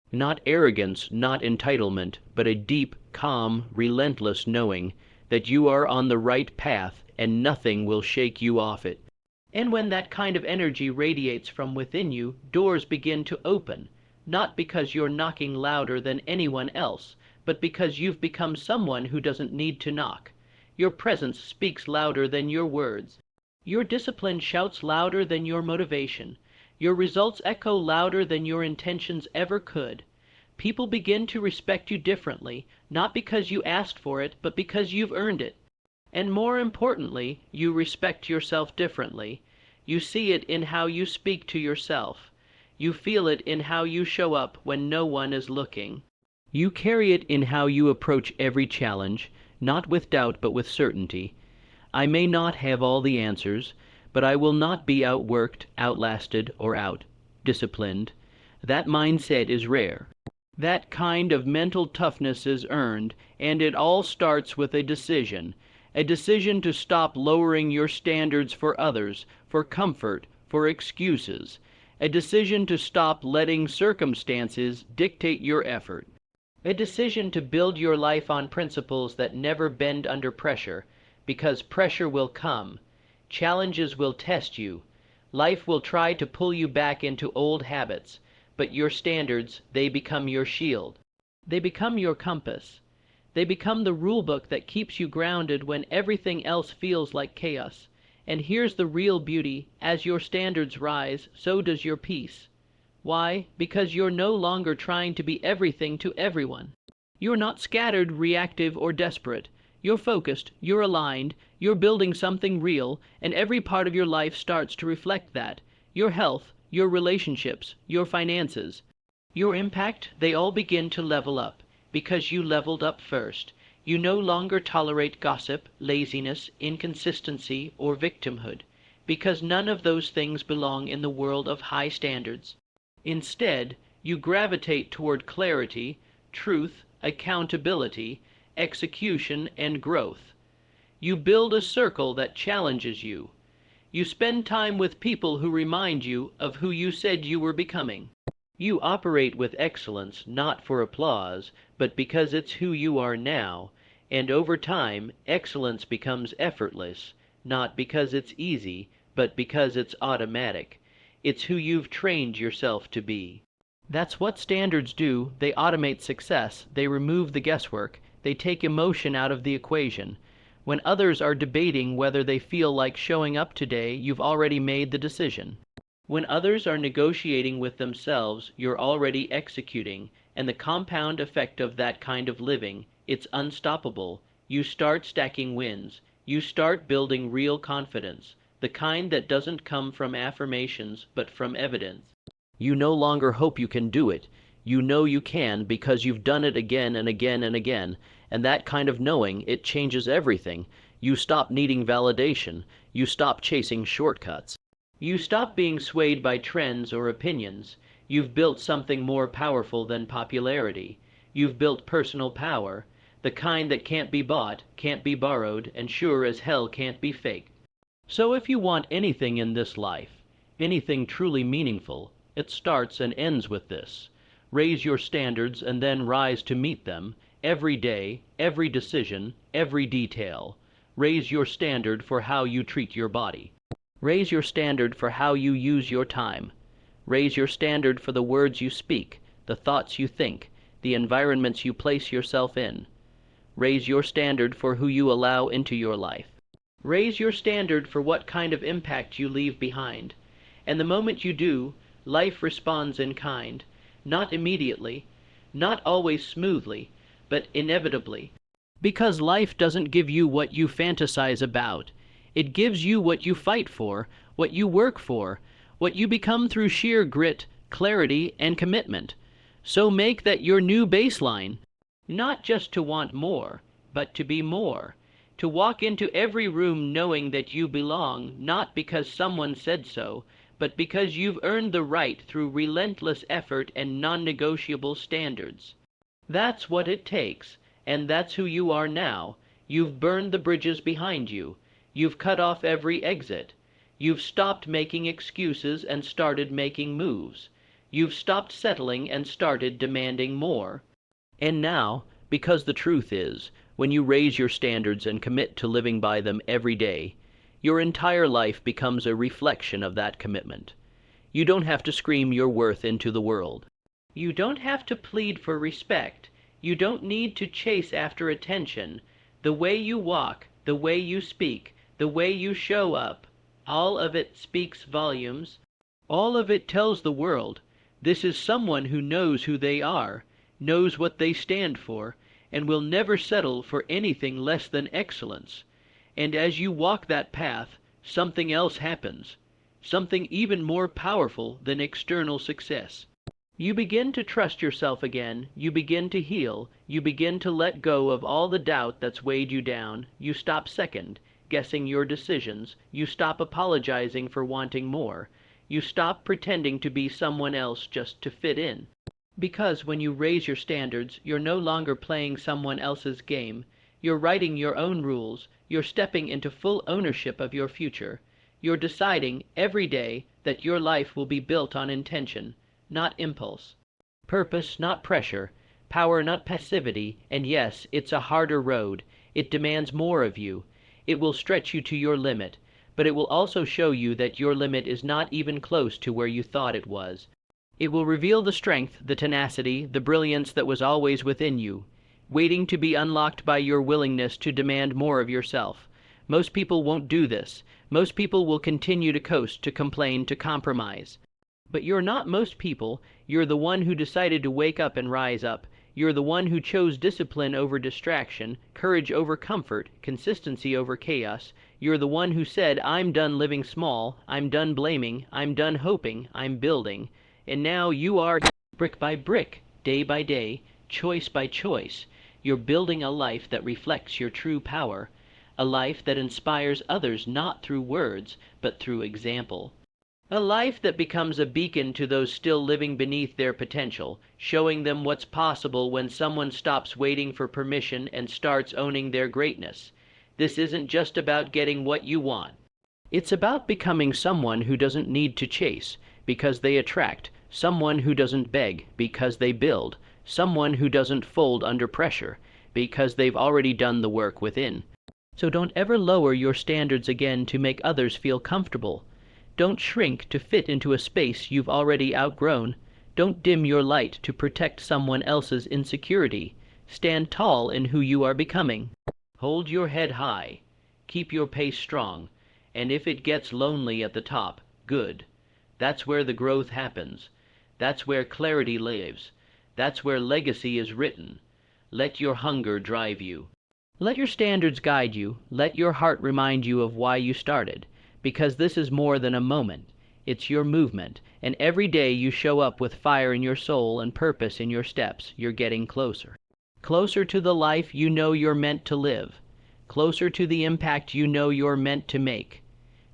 Speaker 1: Not arrogance, not entitlement, but a deep, calm, relentless knowing that you are on the right path and nothing will shake you off it. And when that kind of energy radiates from within you, doors begin to open, not because you're knocking louder than anyone else, but because you've become someone who doesn't need to knock. Your presence speaks louder than your words. Your discipline shouts louder than your motivation. Your results echo louder than your intentions ever could. People begin to respect you differently, not because you asked for it, but because you've earned it. And more importantly, you respect yourself differently. You see it in how you speak to yourself. You feel it in how you show up when no one is looking. You carry it in how you approach every challenge, not with doubt but with certainty. I may not have all the answers, but I will not be outworked, outlasted, or out-disciplined. That mindset is rare. That kind of mental toughness is earned, and it all starts with a decision to stop lowering your standards for others, for comfort, for excuses, a decision to stop letting circumstances dictate your effort, a decision to build your life on principles that never bend under pressure, because pressure will come. Challenges will test you. Life will try to pull you back into old habits, but your standards, they become your shield. They become your compass. They become the rulebook that keeps you grounded when everything else feels like chaos. And here's the real beauty: as your standards rise, so does your peace. Why? Because you're no longer trying to be everything to everyone. You're not scattered, reactive, or desperate. You're focused, you're aligned, you're building something real, and every part of your life starts to reflect that. Your health, your relationships, your finances, your impact, they all begin to level up, because you leveled up first. You no longer tolerate gossip, laziness, inconsistency, or victimhood, because none of those things belong in the world of high standards. Instead, you gravitate toward clarity, truth, accountability, execution, and growth. You build a circle that challenges you. You spend time with people who remind you of who you said you were becoming. You operate with excellence not for applause, but because it's who you are now, and over time, excellence becomes effortless, not because it's easy, but because it's automatic. It's who you've trained yourself to be. That's what standards do. They automate success. They remove the guesswork. They take emotion out of the equation. When others are debating whether they feel like showing up today, you've already made the decision. When others are negotiating with themselves, you're already executing, and the compound effect of that kind of living, it's unstoppable. You start stacking wins. You start building real confidence, the kind that doesn't come from affirmations, but from evidence. You no longer hope you can do it. You know you can because you've done it again and again and again, and that kind of knowing, it changes everything. You stop needing validation. You stop chasing shortcuts. You stop being swayed by trends or opinions. You've built something more powerful than popularity. You've built personal power, the kind that can't be bought, can't be borrowed, and sure as hell can't be faked. So if you want anything in this life, anything truly meaningful, it starts and ends with this. Raise your standards and then rise to meet them, every day, every decision, every detail. Raise your standard for how you treat your body. Raise your standard for how you use your time. Raise your standard for the words you speak, the thoughts you think, the environments you place yourself in. Raise your standard for who you allow into your life. Raise your standard for what kind of impact you leave behind. And the moment you do, life responds in kind, not immediately, not always smoothly, but inevitably. Because life doesn't give you what you fantasize about. It gives you what you fight for, what you work for, what you become through sheer grit, clarity, and commitment. So make that your new baseline. Not just to want more, but to be more. To walk into every room knowing that you belong, not because someone said so, but because you've earned the right through relentless effort and non-negotiable standards. That's what it takes, and that's who you are now. You've burned the bridges behind you. You've cut off every exit. You've stopped making excuses and started making moves. You've stopped settling and started demanding more. And now, because the truth is, when you raise your standards and commit to living by them every day, your entire life becomes a reflection of that commitment. You don't have to scream your worth into the world. You don't have to plead for respect. You don't need to chase after attention. The way you walk, the way you speak, the way you show up, all of it speaks volumes. All of it tells the world, this is someone who knows who they are, knows what they stand for, and will never settle for anything less than excellence. And as you walk that path, something else happens, something even more powerful than external success. You begin to trust yourself again, you begin to heal, you begin to let go of all the doubt that's weighed you down, you stop second guessing your decisions, you stop apologizing for wanting more, you stop pretending to be someone else just to fit in. Because when you raise your standards, you're no longer playing someone else's game. You're writing your own rules. You're stepping into full ownership of your future. You're deciding every day that your life will be built on intention, not impulse. Purpose, not pressure. Power, not passivity. And yes, it's a harder road. It demands more of you. It will stretch you to your limit. But it will also show you that your limit is not even close to where you thought it was. It will reveal the strength, the tenacity, the brilliance that was always within you, waiting to be unlocked by your willingness to demand more of yourself. Most people won't do this. Most people will continue to coast, to complain, to compromise. But you're not most people. You're the one who decided to wake up and rise up. You're the one who chose discipline over distraction, courage over comfort, consistency over chaos. You're the one who said, I'm done living small, I'm done blaming, I'm done hoping, I'm building. And now you are, brick by brick, day by day, choice by choice, you're building a life that reflects your true power, a life that inspires others not through words, but through example. A life that becomes a beacon to those still living beneath their potential, showing them what's possible when someone stops waiting for permission and starts owning their greatness. This isn't just about getting what you want. It's about becoming someone who doesn't need to chase, because they attract, someone who doesn't beg, because they build, someone who doesn't fold under pressure, because they've already done the work within. So don't ever lower your standards again to make others feel comfortable. Don't shrink to fit into a space you've already outgrown. Don't dim your light to protect someone else's insecurity. Stand tall in who you are becoming. Hold your head high. Keep your pace strong. And if it gets lonely at the top, good. That's where the growth happens. That's where clarity lives. That's where legacy is written. Let your hunger drive you. Let your standards guide you. Let your heart remind you of why you started. Because this is more than a moment. It's your movement. And every day you show up with fire in your soul and purpose in your steps, you're getting closer. Closer to the life you know you're meant to live. Closer to the impact you know you're meant to make.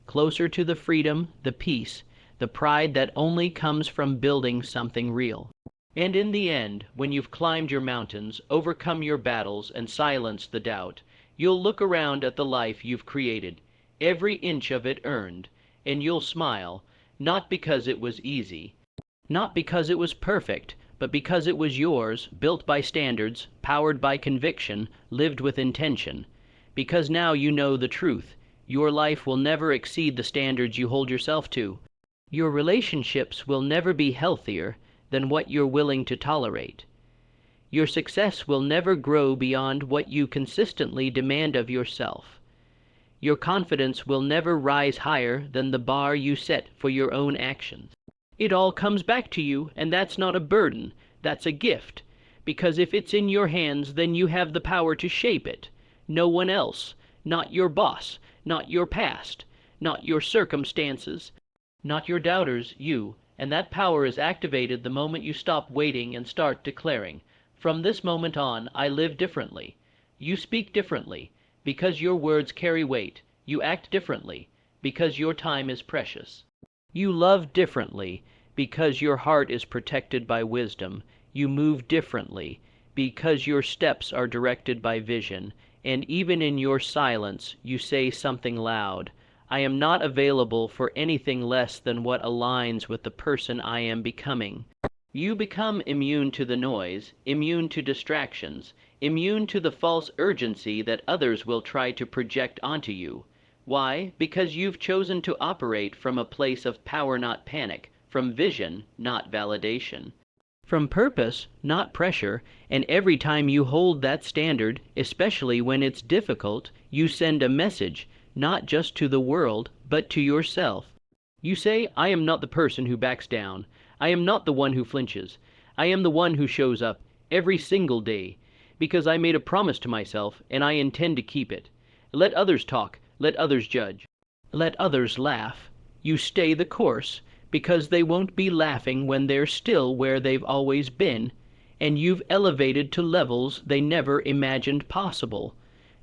Speaker 1: Closer to the freedom, the peace, the pride that only comes from building something real. And in the end, when you've climbed your mountains, overcome your battles, and silenced the doubt, you'll look around at the life you've created, every inch of it earned, and you'll smile, not because it was easy, not because it was perfect, but because it was yours, built by standards, powered by conviction, lived with intention. Because now you know the truth. Your life will never exceed the standards you hold yourself to. Your relationships will never be healthier than what you're willing to tolerate. Your success will never grow beyond what you consistently demand of yourself. Your confidence will never rise higher than the bar you set for your own actions. It all comes back to you, and that's not a burden, that's a gift. Because if it's in your hands, then you have the power to shape it. No one else, not your boss, not your past, not your circumstances, not your doubters, you. And that power is activated the moment you stop waiting and start declaring, "From this moment on, I live differently." You speak differently, because your words carry weight. You act differently, because your time is precious. You love differently, because your heart is protected by wisdom. You move differently, because your steps are directed by vision. And even in your silence, you say something loud. I am not available for anything less than what aligns with the person I am becoming. You become immune to the noise, immune to distractions, immune to the false urgency that others will try to project onto you. Why? Because you've chosen to operate from a place of power, not panic, from vision, not validation, from purpose, not pressure, and every time you hold that standard, especially when it's difficult, you send a message, not just to the world, but to yourself. You say, I am not the person who backs down. I am not the one who flinches. I am the one who shows up every single day, because I made a promise to myself, and I intend to keep it. Let others talk. Let others judge. Let others laugh. You stay the course, because they won't be laughing when they're still where they've always been, and you've elevated to levels they never imagined possible.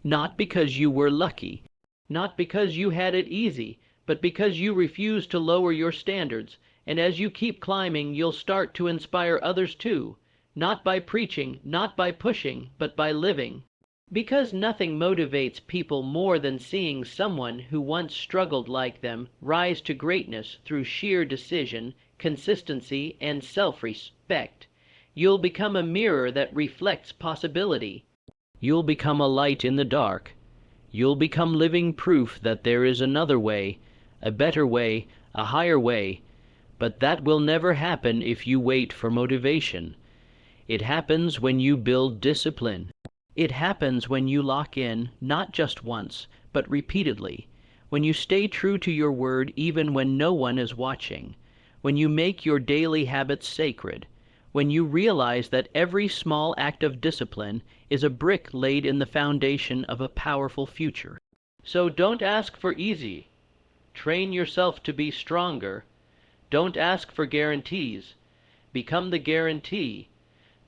Speaker 1: Not because you were lucky, not because you had it easy, but because you refused to lower your standards, and as you keep climbing, you'll start to inspire others too, not by preaching, not by pushing, but by living. Because nothing motivates people more than seeing someone who once struggled like them rise to greatness through sheer decision, consistency, and self-respect. You'll become a mirror that reflects possibility. You'll become a light in the dark. You'll become living proof that there is another way, a better way, a higher way. But that will never happen if you wait for motivation. It happens when you build discipline. It happens when you lock in, not just once, but repeatedly. When you stay true to your word even when no one is watching. When you make your daily habits sacred. When you realize that every small act of discipline is a brick laid in the foundation of a powerful future. So don't ask for easy. Train yourself to be stronger. Don't ask for guarantees. Become the guarantee.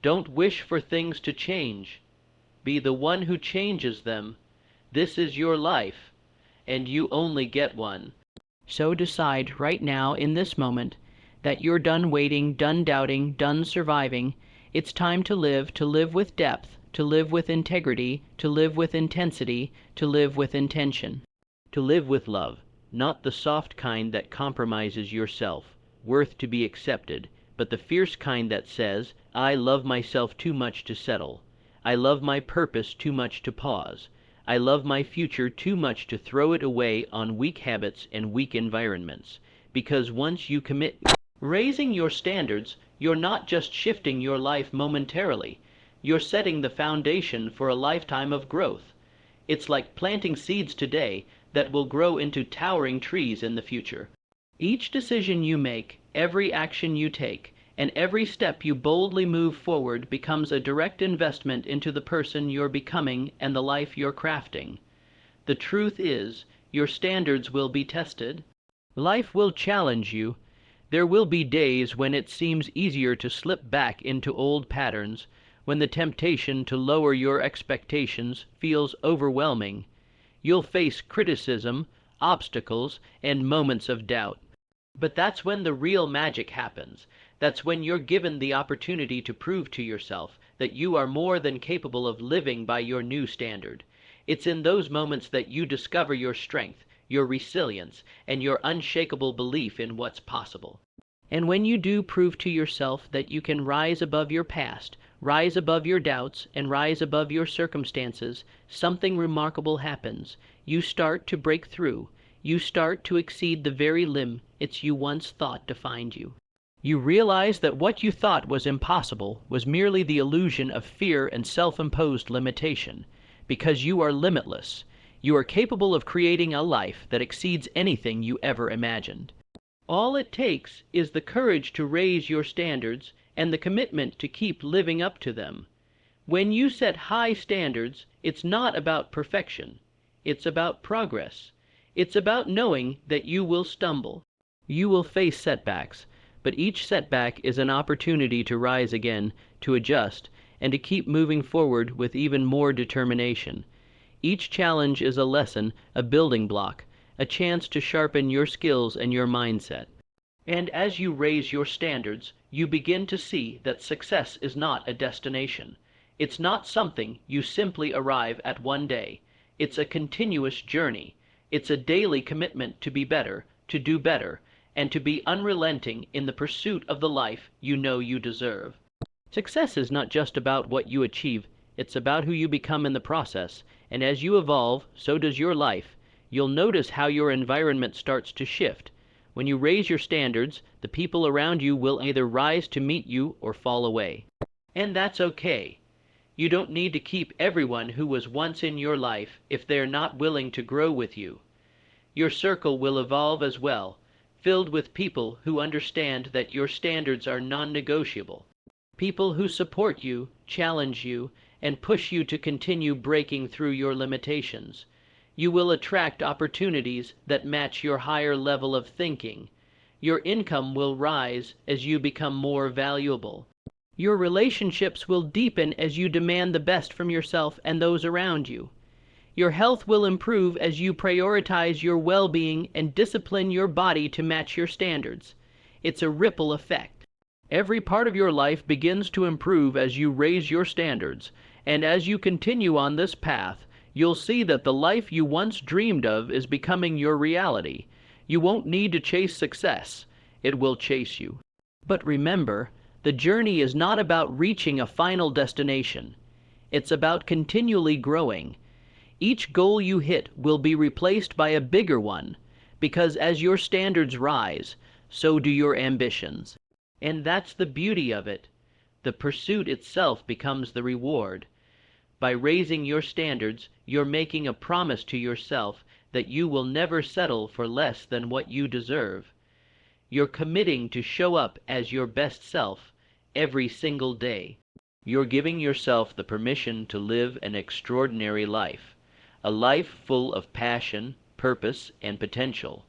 Speaker 1: Don't wish for things to change. Be the one who changes them. This is your life, and you only get one. So decide right now in this moment that you're done waiting, done doubting, done surviving. It's time to live with depth, to live with integrity, to live with intensity, to live with intention. To live with love, not the soft kind that compromises yourself, worth to be accepted, but the fierce kind that says, I love myself too much to settle. I love my purpose too much to pause. I love my future too much to throw it away on weak habits and weak environments. Because once you commit raising your standards, you're not just shifting your life momentarily. You're setting the foundation for a lifetime of growth. It's like planting seeds today that will grow into towering trees in the future. Each decision you make, every action you take, and every step you boldly move forward becomes a direct investment into the person you're becoming and the life you're crafting. The truth is, your standards will be tested. Life will challenge you. There will be days when it seems easier to slip back into old patterns, when the temptation to lower your expectations feels overwhelming. You'll face criticism, obstacles, and moments of doubt. But that's when the real magic happens. That's when you're given the opportunity to prove to yourself that you are more than capable of living by your new standard. It's in those moments that you discover your strength, your resilience, and your unshakable belief in what's possible. And when you do prove to yourself that you can rise above your past, rise above your doubts, and rise above your circumstances, something remarkable happens. You start to break through. You start to exceed the very limits you once thought defined you. You realize that what you thought was impossible was merely the illusion of fear and self-imposed limitation, because you are limitless. You are capable of creating a life that exceeds anything you ever imagined. All it takes is the courage to raise your standards and the commitment to keep living up to them. When you set high standards, it's not about perfection. It's about progress. It's about knowing that you will stumble. You will face setbacks, but each setback is an opportunity to rise again, to adjust, and to keep moving forward with even more determination. Each challenge is a lesson, a building block, a chance to sharpen your skills and your mindset. And as you raise your standards, you begin to see that success is not a destination. It's not something you simply arrive at one day. It's a continuous journey. It's a daily commitment to be better, to do better, and to be unrelenting in the pursuit of the life you know you deserve. Success is not just about what you achieve, it's about who you become in the process, and as you evolve, so does your life. You'll notice how your environment starts to shift. When you raise your standards, the people around you will either rise to meet you or fall away. And that's okay. You don't need to keep everyone who was once in your life if they're not willing to grow with you. Your circle will evolve as well, filled with people who understand that your standards are non-negotiable. People who support you, challenge you, and push you to continue breaking through your limitations. You will attract opportunities that match your higher level of thinking. Your income will rise as you become more valuable. Your relationships will deepen as you demand the best from yourself and those around you. Your health will improve as you prioritize your well-being and discipline your body to match your standards. It's a ripple effect. Every part of your life begins to improve as you raise your standards, and as you continue on this path, you'll see that the life you once dreamed of is becoming your reality. You won't need to chase success. It will chase you. But remember, the journey is not about reaching a final destination. It's about continually growing. Each goal you hit will be replaced by a bigger one, because as your standards rise, so do your ambitions. And that's the beauty of it. The pursuit itself becomes the reward. By raising your standards, you're making a promise to yourself that you will never settle for less than what you deserve. You're committing to show up as your best self every single day. You're giving yourself the permission to live an extraordinary life, a life full of passion, purpose, and potential.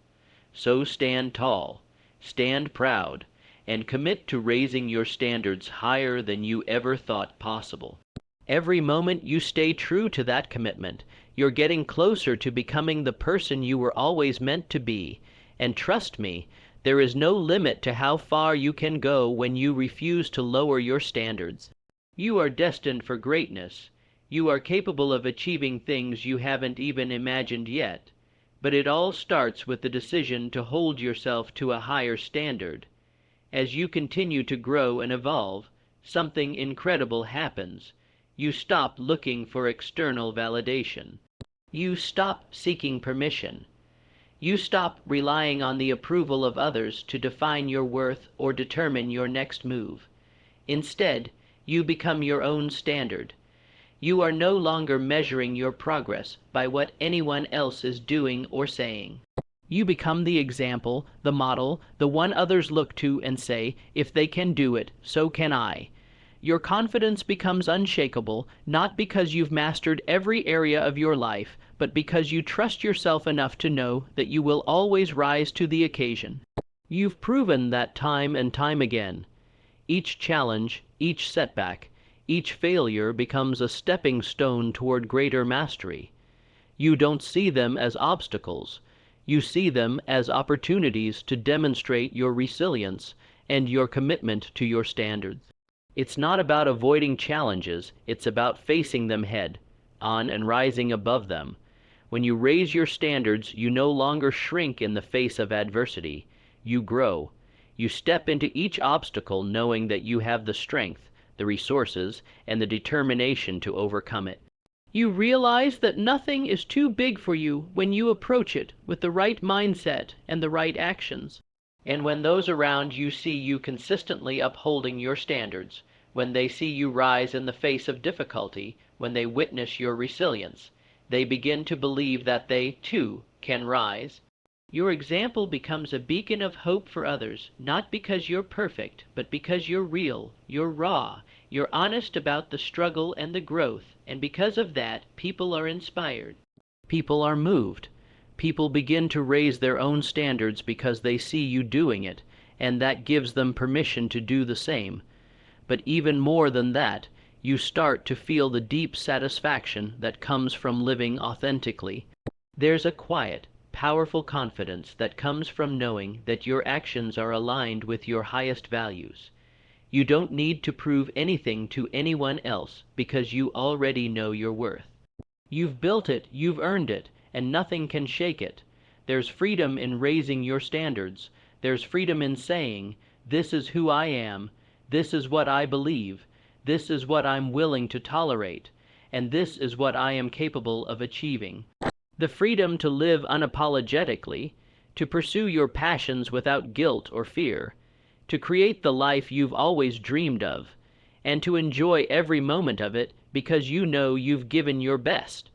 Speaker 1: So stand tall, stand proud, and commit to raising your standards higher than you ever thought possible. Every moment you stay true to that commitment, you're getting closer to becoming the person you were always meant to be. And trust me, there is no limit to how far you can go when you refuse to lower your standards. You are destined for greatness. You are capable of achieving things you haven't even imagined yet. But it all starts with the decision to hold yourself to a higher standard. As you continue to grow and evolve, something incredible happens. You stop looking for external validation. You stop seeking permission. You stop relying on the approval of others to define your worth or determine your next move. Instead, you become your own standard. You are no longer measuring your progress by what anyone else is doing or saying. You become the example, the model, the one others look to and say, if they can do it, so can I. Your confidence becomes unshakable, not because you've mastered every area of your life, but because you trust yourself enough to know that you will always rise to the occasion. You've proven that time and time again. Each challenge, each setback, each failure becomes a stepping stone toward greater mastery. You don't see them as obstacles. You see them as opportunities to demonstrate your resilience and your commitment to your standards. It's not about avoiding challenges, it's about facing them head on and rising above them. When you raise your standards, you no longer shrink in the face of adversity. You grow. You step into each obstacle knowing that you have the strength, the resources, and the determination to overcome it. You realize that nothing is too big for you when you approach it with the right mindset and the right actions. And when those around you see you consistently upholding your standards, when they see you rise in the face of difficulty, when they witness your resilience, they begin to believe that they, too, can rise. Your example becomes a beacon of hope for others, not because you're perfect, but because you're real, you're raw, you're honest about the struggle and the growth, and because of that, people are inspired. People are moved. People begin to raise their own standards because they see you doing it, and that gives them permission to do the same. But even more than that, you start to feel the deep satisfaction that comes from living authentically. There's a quiet, powerful confidence that comes from knowing that your actions are aligned with your highest values. You don't need to prove anything to anyone else because you already know your worth. You've built it, you've earned it, and nothing can shake it. There's freedom in raising your standards. There's freedom in saying, this is who I am, this is what I believe, this is what I'm willing to tolerate, and this is what I am capable of achieving. The freedom to live unapologetically, to pursue your passions without guilt or fear, to create the life you've always dreamed of, and to enjoy every moment of it because you know you've given your best.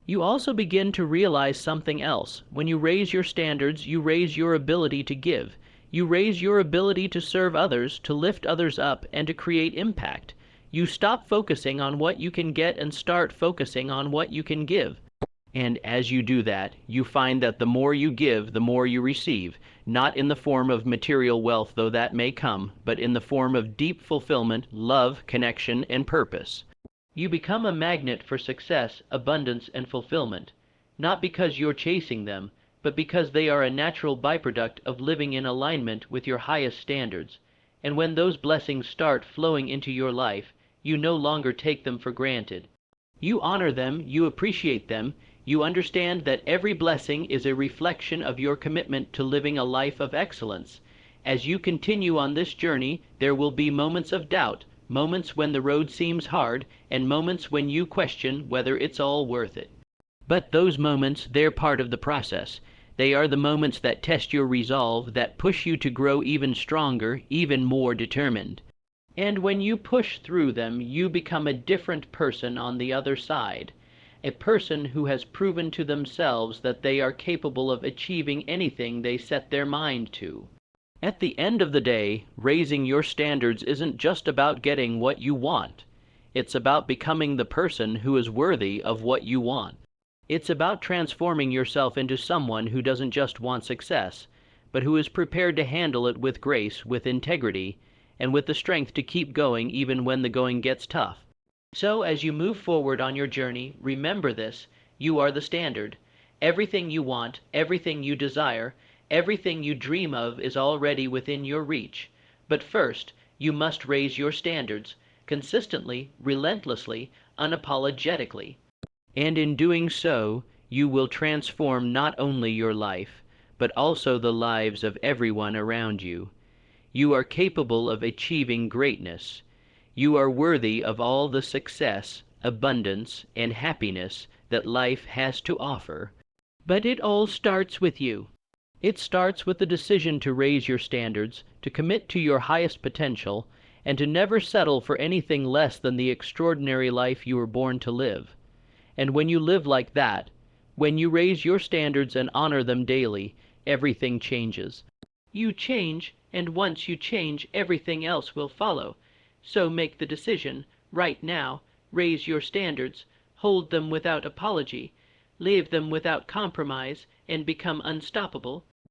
Speaker 1: You also begin to realize something else. When you raise your standards, you raise your ability to give. You raise your ability to serve others, to lift others up, and to create impact. You stop focusing on what you can get and start focusing on what you can give. And as you do that, you find that the more you give, the more you receive, not in the form of material wealth, though that may come, but in the form of deep fulfillment, love, connection, and purpose. You become a magnet for success, abundance, and fulfillment, not because you're chasing them, but because they are a natural byproduct of living in alignment with your highest standards. And when those blessings start flowing into your life, you no longer take them for granted. You honor them, you appreciate them, you understand that every blessing is a reflection of your commitment to living a life of excellence. As you continue on this journey, there will be moments of doubt, moments when the road seems hard, and moments when you question whether it's all worth it. But those moments, they're part of the process. They are the moments that test your resolve, that push you to grow even stronger, even more determined. And when you push through them, you become a different person on the other side. A person who has proven to themselves that they are capable of achieving anything they set their mind to. At the end of the day, raising your standards isn't just about getting what you want. It's about becoming the person who is worthy of what you want. It's about transforming yourself into someone who doesn't just want success, but who is prepared to handle it with grace, with integrity, and with the strength to keep going even when the going gets tough. So as you move forward on your journey, remember this: you are the standard. Everything you want, everything you desire, everything you dream of is already within your reach. But first, you must raise your standards, consistently, relentlessly, unapologetically. And in doing so, you will transform not only your life, but also the lives of everyone around you. You are capable of achieving greatness. You are worthy of all the success, abundance, and happiness that life has to offer. But it all starts with you. It starts with the decision to raise your standards, to commit to your highest potential, and to never settle for anything less than the extraordinary life you were born to live. And when you live like that, when you raise your standards and honor them daily, everything changes. You change, and once you change, everything else will follow. So make the decision, right now, raise your standards, hold them without apology, leave them without compromise, and become unstoppable,